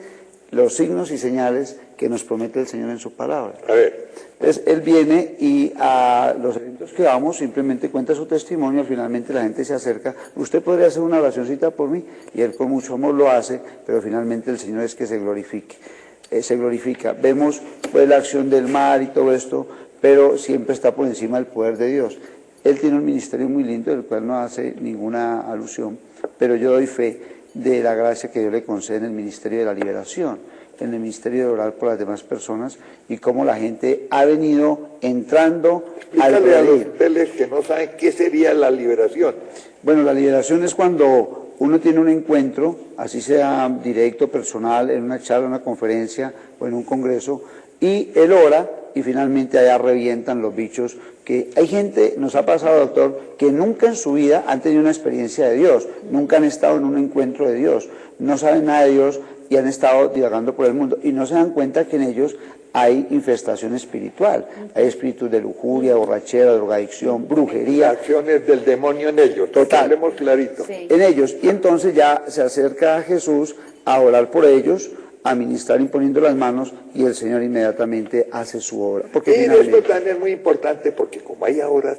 los signos y señales que nos promete el Señor en su palabra. A ver. Entonces, él viene y a los eventos que vamos simplemente cuenta su testimonio, finalmente la gente se acerca, usted podría hacer una oracióncita por mí, y él con mucho amor lo hace, pero finalmente el Señor es que se glorifica. Vemos pues la acción del mar y todo esto, pero siempre está por encima del poder de Dios. Él tiene un ministerio muy lindo, del cual no hace ninguna alusión, pero yo doy fe de la gracia que Dios le concede en el ministerio de la liberación, en el ministerio de orar por las demás personas, y cómo la gente ha venido entrando al redil. A los hoteles que no saben qué sería la liberación. Bueno, la liberación es cuando uno tiene un encuentro, así sea directo, personal, en una charla, en una conferencia o en un congreso, y él ora y finalmente allá revientan los bichos. Que hay gente, nos ha pasado, doctor, que nunca en su vida han tenido una experiencia de Dios, nunca han estado en un encuentro de Dios, no saben nada de Dios y han estado divagando por el mundo y no se dan cuenta que en ellos hay infestación espiritual, hay espíritus de lujuria, borrachera, drogadicción, brujería. Acciones del demonio en ellos, total, hablemos clarito. Sí. En ellos, y entonces ya se acerca a Jesús a orar por ellos, a ministrar imponiendo las manos, y el Señor inmediatamente hace su obra. Porque finalmente... esto también es muy importante, porque como hay ahora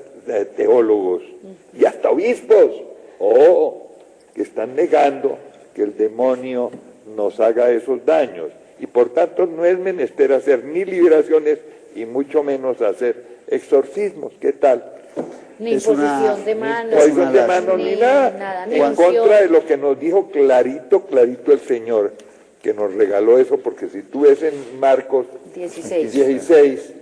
teólogos y hasta obispos que están negando que el demonio nos haga esos daños, y por tanto no es menester hacer ni liberaciones y mucho menos hacer exorcismos. ¿Qué tal? Ni imposición de manos, ni nada, en contra de lo que nos dijo clarito el Señor, que nos regaló eso, porque si tú ves en Marcos 16,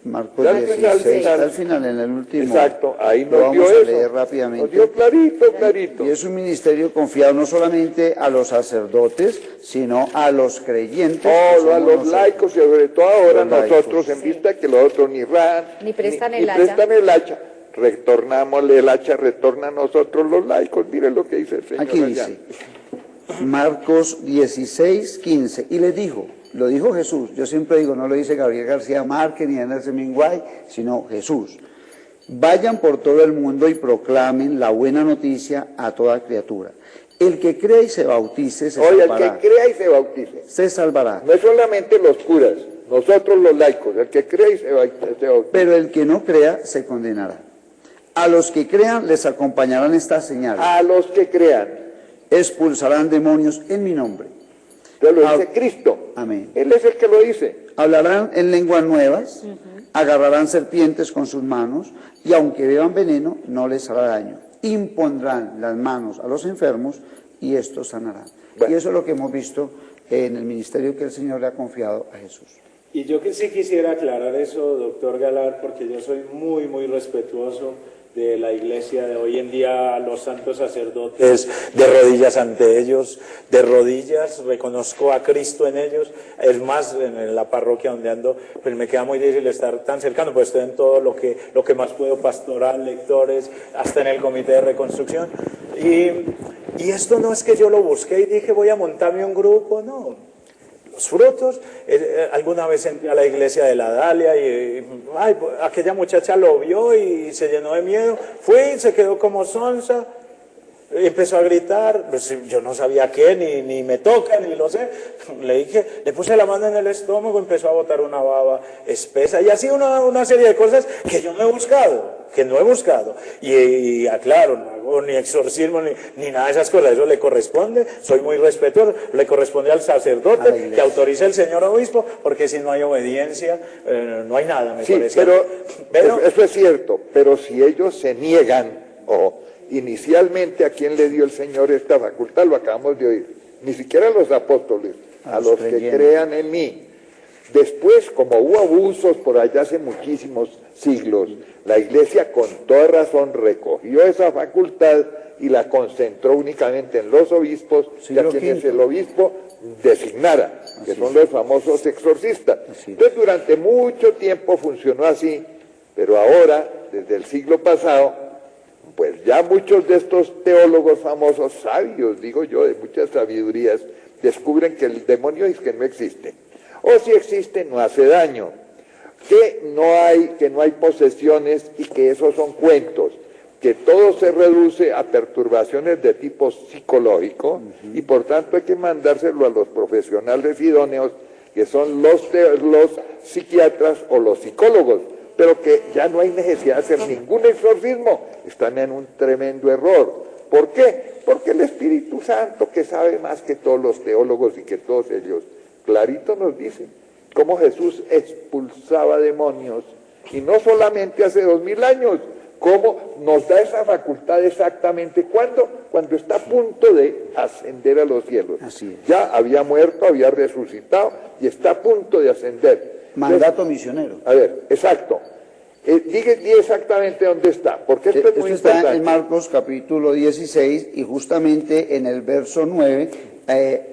Marcos Ya 16, al final, en el último. Exacto, ahí lo nos dio vamos a eso. leer rápidamente. Nos dio clarito, clarito. Y es un ministerio confiado no solamente a los sacerdotes, sino a los creyentes. que Todo, a somos los nosotros. laicos y sobre todo ahora Los laicos. nosotros, en vista que los otros ni ran, Ni prestan ni el hacha. prestan el hacha, retornámosle el hacha, retorna a nosotros los laicos. Miren lo que dice el Señor Aquí allá. dice, Marcos 16, 15, y les dijo, lo dijo Jesús, yo siempre digo, no lo dice Gabriel García Márquez ni Anderson Minguay, sino Jesús. Vayan por todo el mundo y proclamen la buena noticia a toda criatura. El que crea y se bautice se Oye, el salvará. que crea y se bautice. Se salvará. No es solamente los curas, nosotros los laicos, el que cree y se bautice. Pero el que no crea se condenará. A los que crean les acompañarán estas señales. A los que crean. Expulsarán demonios en mi nombre. Entonces lo dice Cristo. Amén. Él es el que lo dice. Hablarán en lenguas nuevas, agarrarán serpientes con sus manos, y aunque beban veneno, no les hará daño. Impondrán las manos a los enfermos y estos sanarán. Bueno. Y eso es lo que hemos visto en el ministerio que el Señor le ha confiado a Jesús. Y yo que sí quisiera aclarar eso, doctor Galar, porque yo soy muy, muy respetuoso de la iglesia de hoy en día, los santos sacerdotes, de rodillas ante ellos, de rodillas, reconozco a Cristo en ellos. Es más, en la parroquia donde ando, pues me queda muy difícil estar tan cercano, pues estoy en todo lo que más puedo, pastoral, lectores, hasta en el comité de reconstrucción. Y esto no es que yo lo busqué y dije voy a montarme un grupo, no. Los frutos, alguna vez entré a la iglesia de la Dalia y ay, aquella muchacha lo vio y se llenó de miedo, fue y se quedó como sonsa, y empezó a gritar, pues yo no sabía qué, ni me toca, ni lo sé, le dije, le puse la mano en el estómago, empezó a botar una baba espesa, y así una serie de cosas que yo no he buscado, y aclaro, no hago ni exorcismo, ni nada de esas cosas, eso le corresponde, soy muy respetuoso, le corresponde al sacerdote, que autorice el señor obispo, porque si no hay obediencia, no hay nada, me parece. Pero eso es cierto, pero si ellos se niegan, inicialmente a quien le dio el Señor esta facultad, lo acabamos de oír, ni siquiera a los apóstoles, a los que crean en mí. Después, como hubo abusos por allá hace muchísimos siglos, la Iglesia con toda razón recogió esa facultad y la concentró únicamente en los obispos y a quienes el obispo designara, que son los famosos exorcistas. Entonces, durante mucho tiempo funcionó así, pero ahora, desde el siglo pasado, pues ya muchos de estos teólogos famosos, sabios, digo yo, de muchas sabidurías, descubren que el demonio es que no existe. O si existe, no hace daño. Que no hay posesiones y que esos son cuentos. Que todo se reduce a perturbaciones de tipo psicológico y por tanto hay que mandárselo a los profesionales idóneos, que son los psiquiatras o los psicólogos. Pero que ya no hay necesidad de hacer ningún exorcismo, están en un tremendo error. ¿Por qué? Porque el Espíritu Santo, que sabe más que todos los teólogos y que todos ellos, clarito nos dice cómo Jesús expulsaba demonios, y no solamente hace 2000 años, cómo nos da esa facultad exactamente, ¿cuándo? Cuando está a punto de ascender a los cielos. Así es. Ya había muerto, había resucitado y está a punto de ascender. Mandato misionero. A ver, exacto. Di exactamente dónde está, porque esto es muy Esto está importante. en Marcos capítulo 16 y justamente en el verso 9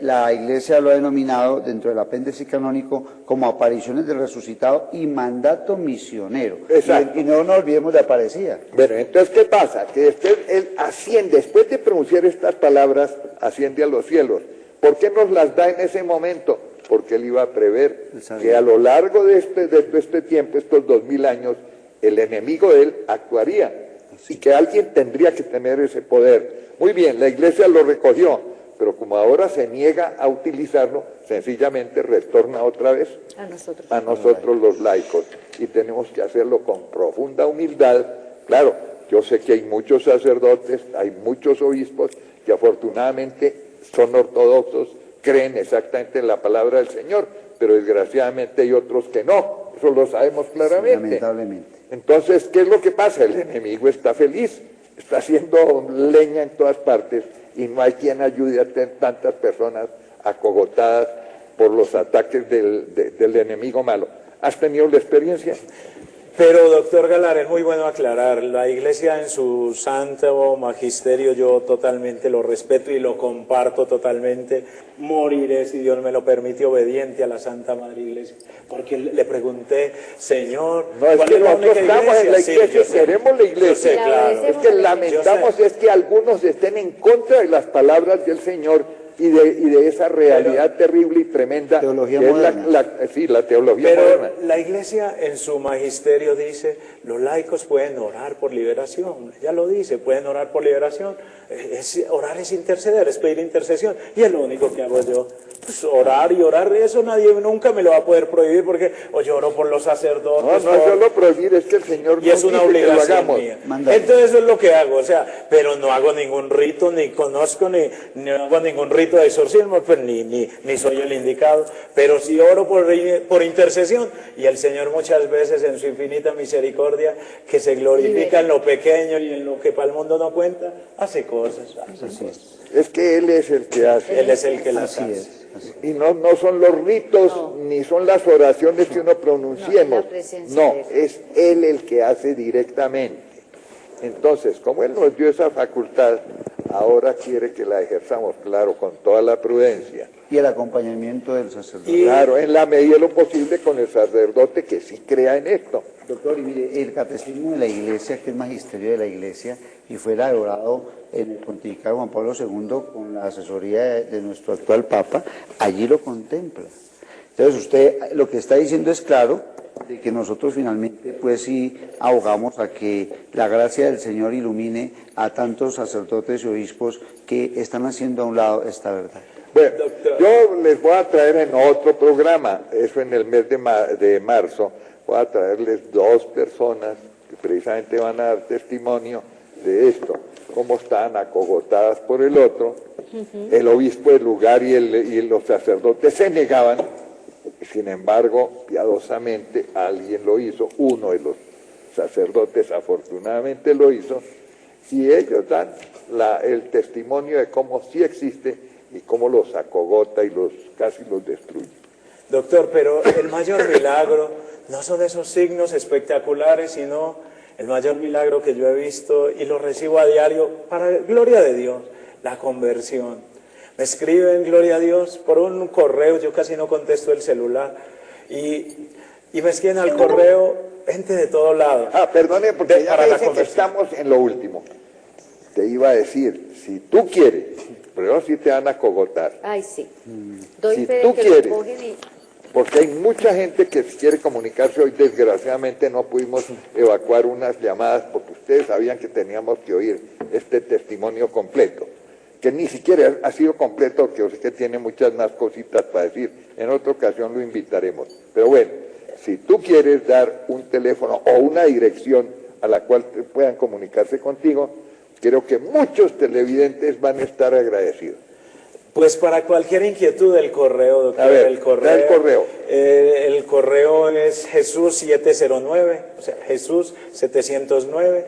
la Iglesia lo ha denominado dentro del apéndice canónico como apariciones del resucitado y mandato misionero. Exacto. Y no nos olvidemos de aparecía. Bueno, entonces, ¿qué pasa? Que después él asciende, después de pronunciar estas palabras, asciende a los cielos. ¿Por qué nos las da en ese momento? Porque él iba a prever que a lo largo de este tiempo, estos 2000 años, el enemigo de él actuaría y que alguien tendría que tener ese poder. Muy bien, la Iglesia lo recogió, pero como ahora se niega a utilizarlo, sencillamente retorna otra vez a nosotros los laicos, y tenemos que hacerlo con profunda humildad. Claro, yo sé que hay muchos sacerdotes, hay muchos obispos que afortunadamente son ortodoxos, creen exactamente en la palabra del Señor, pero desgraciadamente hay otros que no, eso lo sabemos claramente. Sí, lamentablemente. Entonces, ¿qué es lo que pasa? El enemigo está feliz, está haciendo leña en todas partes y no hay quien ayude a tener tantas personas acogotadas por los ataques del enemigo malo. ¿Has tenido la experiencia? Pero, doctor Galar, es muy bueno aclarar, la Iglesia en su santo magisterio yo totalmente lo respeto y lo comparto totalmente. Moriré, si Dios me lo permite, obediente a la Santa Madre Iglesia. Porque le pregunté, Señor, No, es que nosotros estamos en la iglesia, Sí, queremos la iglesia. Yo sé, claro. Es que lamentamos es que algunos estén en contra de las palabras del Señor y de esa realidad terrible y tremenda Teología que moderna. es la teología Pero moderna. la Iglesia en su magisterio dice, los laicos pueden orar por liberación, ya lo dice, pueden orar por liberación, orar es interceder, es pedir intercesión, y es lo único que hago yo, pues orar y orar, eso nadie nunca me lo va a poder prohibir, porque o lloro por los sacerdotes, No es solo prohibir, es que el Señor y es una dice que lo obligación hagamos. mía. Mándalo. Entonces eso es lo que hago, o sea, pero no hago ningún rito, ni conozco, ni hago ningún rito de exorcismo, pues ni soy el indicado, pero sí oro por intercesión, y el Señor muchas veces en su infinita misericordia, que se glorifica en lo pequeño y en lo que para el mundo no cuenta, hace cosas. Es que Él es el que hace. Él es el que las Así hace. es. Así. Y no son los ritos, ni son las oraciones que uno pronunciemos. la presencia No, de Él. es Él el que hace directamente. Entonces, como Él nos dio esa facultad, ahora quiere que la ejerzamos, claro, con toda la prudencia. Y el acompañamiento del sacerdote. Claro, en la medida de lo posible con el sacerdote que sí crea en esto. Doctor, y mire, el catecismo de la Iglesia, que es magisterio de la Iglesia, y fue elaborado en el pontificado Juan Pablo II con la asesoría de nuestro actual Papa, allí lo contempla. Entonces usted lo que está diciendo es claro, de que nosotros finalmente pues sí abogamos a que la gracia del Señor ilumine a tantos sacerdotes y obispos que están haciendo a un lado esta verdad. Bueno, yo les voy a traer en otro programa, eso en el mes de marzo, voy a traerles 2 personas que precisamente van a dar testimonio de esto, cómo estaban acogotadas por el otro, el obispo del lugar y los sacerdotes se negaban, sin embargo, piadosamente alguien lo hizo, uno de los sacerdotes afortunadamente lo hizo, y ellos dan el testimonio de cómo sí existe y cómo los acogota y casi los destruye. Doctor, pero el mayor milagro no son esos signos espectaculares, sino el mayor milagro que yo he visto y lo recibo a diario para gloria de Dios, la conversión. Me escriben, gloria a Dios, por un correo, yo casi no contesto el celular, y me escriben al correo gente de todos lados. Perdone, porque ya para me la dicen que conversión. estamos en lo último. Te iba a decir, si tú quieres, pero sí te van a cogotar. Ay, sí. Doy Si fe de tú que lo quieres. cogen y... Porque hay mucha gente que quiere comunicarse hoy, desgraciadamente no pudimos evacuar unas llamadas porque ustedes sabían que teníamos que oír este testimonio completo, que ni siquiera ha sido completo porque yo sé que tiene muchas más cositas para decir, en otra ocasión lo invitaremos. Pero bueno, si tú quieres dar un teléfono o una dirección a la cual puedan comunicarse contigo, creo que muchos televidentes van a estar agradecidos. Pues para cualquier inquietud del correo, doctor, A ver, el correo. da el correo. El correo es Jesús 709, o sea, Jesús 709,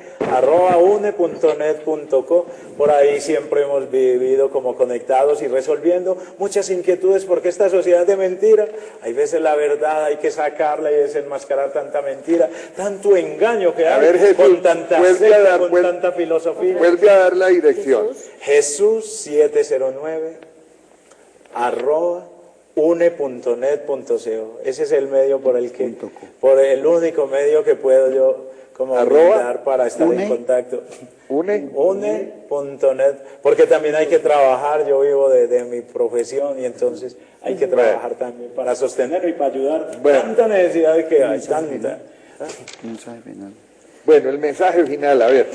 @une.net.co. Por ahí siempre hemos vivido como conectados y resolviendo muchas inquietudes, porque esta sociedad de mentira, hay veces la verdad hay que sacarla y desenmascarar tanta mentira, tanto engaño que A hay, ver, Jesús, con tanta vuelve a secta, dar- con vuelve- tanta filosofía. Vuelve a dar la dirección. Jesús 709 @une.net.co. Ese es el medio por el único medio que puedo yo como brindar para estar en contacto. Une.net, porque también hay que trabajar, yo vivo de mi profesión y entonces hay que trabajar también para sostenerlo y para ayudar. Tanta necesidad que hay, tanta. Mensaje final. Bueno, el mensaje final, a ver.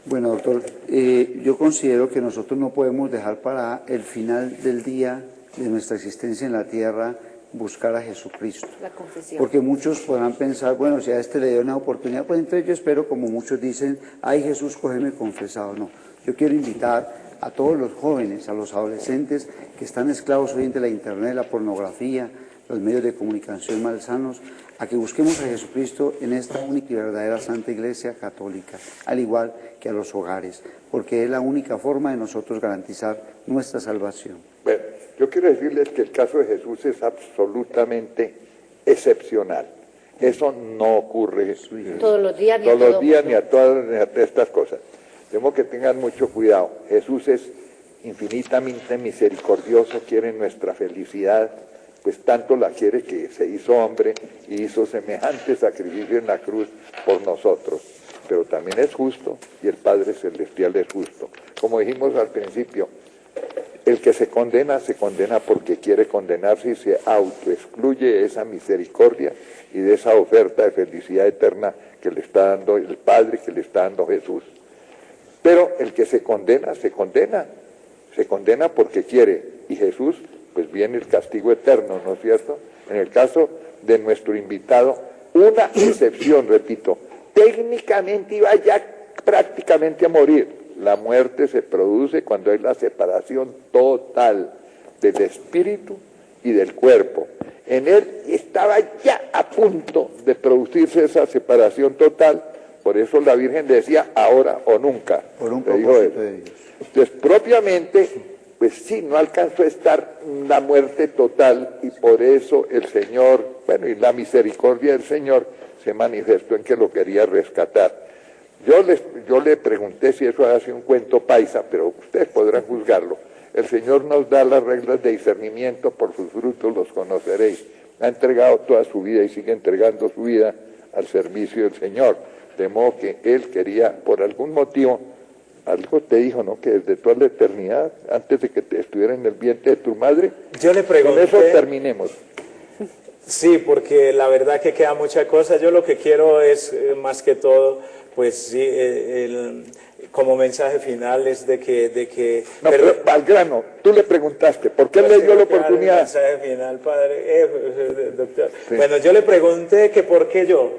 Bueno, doctor, yo considero que nosotros no podemos dejar para el final del día de nuestra existencia en la tierra buscar a Jesucristo. La confesión. Porque muchos podrán pensar, bueno, si a este le dio una oportunidad, pues entonces yo espero, como muchos dicen, ay Jesús, cógeme confesado. No, yo quiero invitar a todos los jóvenes, a los adolescentes que están esclavos hoy de la internet, la pornografía, los medios de comunicación malsanos, a que busquemos a Jesucristo en esta única y verdadera Santa Iglesia Católica, al igual que a los hogares, porque es la única forma de nosotros garantizar nuestra salvación. Bueno, yo quiero decirles que el caso de Jesús es absolutamente excepcional. Eso no ocurre Todos los días, ni a todas estas cosas. Tenemos que tengan mucho cuidado. Jesús es infinitamente misericordioso, quiere nuestra felicidad, pues tanto la quiere que se hizo hombre y hizo semejante sacrificio en la cruz por nosotros. Pero también es justo y el Padre Celestial es justo. Como dijimos al principio, el que se condena porque quiere condenarse y se autoexcluye de esa misericordia y de esa oferta de felicidad eterna que le está dando el Padre, que le está dando Jesús. Pero el que se condena porque quiere, y Jesús, pues viene el castigo eterno, ¿no es cierto? En el caso de nuestro invitado, una excepción, repito, técnicamente iba ya prácticamente a morir. La muerte se produce cuando hay la separación total del espíritu y del cuerpo. En él estaba ya a punto de producirse esa separación total, por eso la Virgen decía ahora o nunca. Por un propósito de Dios. Entonces, propiamente, pues sí, no alcanzó a estar la muerte total y por eso el Señor, bueno, y la misericordia del Señor se manifestó en que lo quería rescatar. Yo le pregunté si eso hace un cuento paisa, pero ustedes podrán juzgarlo. El Señor nos da las reglas de discernimiento, por sus frutos los conoceréis. Ha entregado toda su vida y sigue entregando su vida al servicio del Señor. De modo que Él quería, por algún motivo, algo te dijo, ¿no? Que desde toda la eternidad, antes de que te estuviera en el vientre de tu madre, yo le pregunté, con eso terminemos. Sí, porque la verdad que queda mucha cosa. Yo lo que quiero es, más que todo, pues sí, como mensaje final es de que no, pero al grano, tú le preguntaste, ¿por qué le dio la oportunidad? Mensaje final, padre, doctor. Sí. Bueno, yo le pregunté que por qué yo,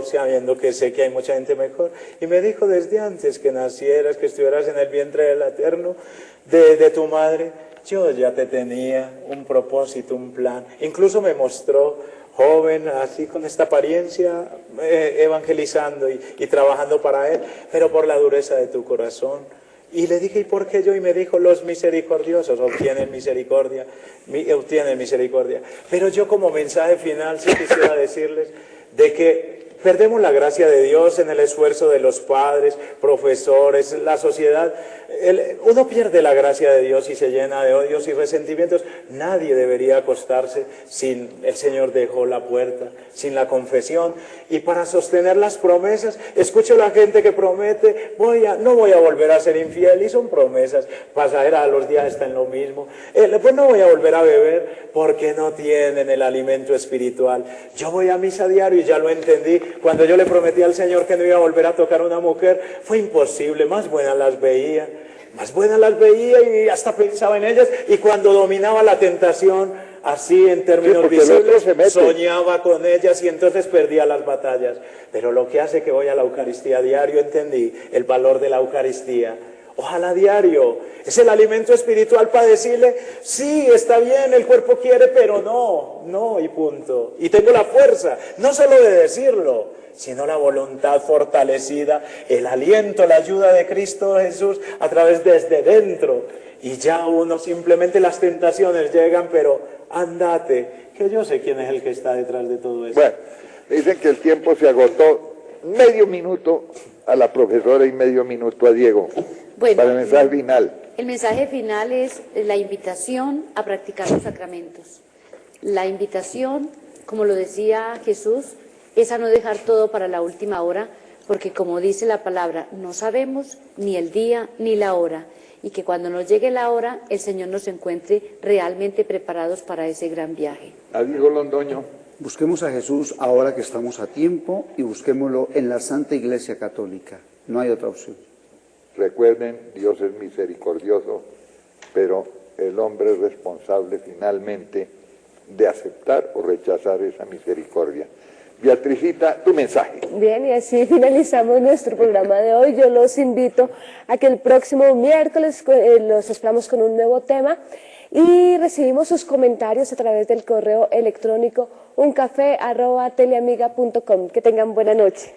sabiendo que sé que hay mucha gente mejor, y me dijo desde antes que nacieras, que estuvieras en el vientre del Eterno, de tu madre, yo ya te tenía un propósito, un plan. Incluso me mostró joven, así con esta apariencia, evangelizando y trabajando para Él, pero por la dureza de tu corazón. Y le dije, ¿y por qué yo? Y me dijo, los misericordiosos obtienen misericordia. Pero yo como mensaje final sí quisiera decirles de que perdemos la gracia de Dios en el esfuerzo de los padres, profesores, la sociedad. Uno pierde la gracia de Dios y se llena de odios y resentimientos. Nadie debería acostarse sin el Señor dejó la puerta, sin la confesión. Y para sostener las promesas, escucho a la gente que promete, no voy a volver a ser infiel, y son promesas pasajeras, a los días está en lo mismo. Pues no voy a volver a beber porque no tienen el alimento espiritual. Yo voy a misa diario y ya lo entendí. Cuando yo le prometí al Señor que no iba a volver a tocar a una mujer, fue imposible, más buenas las veía y hasta pensaba en ellas, y cuando dominaba la tentación, así en términos visibles, soñaba con ellas y entonces perdía las batallas. Pero lo que hace que voy a la Eucaristía diario, entendí el valor de la Eucaristía. Ojalá diario, es el alimento espiritual para decirle, sí, está bien, el cuerpo quiere, pero no, y punto. Y tengo la fuerza, no solo de decirlo, sino la voluntad fortalecida, el aliento, la ayuda de Cristo Jesús a través desde dentro. Y ya uno simplemente, las tentaciones llegan, pero andate, que yo sé quién es el que está detrás de todo eso. Bueno, dicen que el tiempo se agotó. Medio minuto a la profesora y medio minuto a Diego. Bueno, para el mensaje final. El mensaje final es la invitación a practicar los sacramentos. La invitación, como lo decía Jesús, es a no dejar todo para la última hora, porque como dice la palabra, no sabemos ni el día ni la hora, y que cuando nos llegue la hora, el Señor nos encuentre realmente preparados para ese gran viaje. A Diego Londoño. Busquemos a Jesús ahora que estamos a tiempo y busquémoslo en la Santa Iglesia Católica. No hay otra opción. Recuerden, Dios es misericordioso, pero el hombre es responsable finalmente de aceptar o rechazar esa misericordia. Beatricita, tu mensaje. Bien, y así finalizamos nuestro programa de hoy. Yo los invito a que el próximo miércoles los esperamos con un nuevo tema y recibimos sus comentarios a través del correo electrónico uncafé@teleamiga.com. Que tengan buena noche.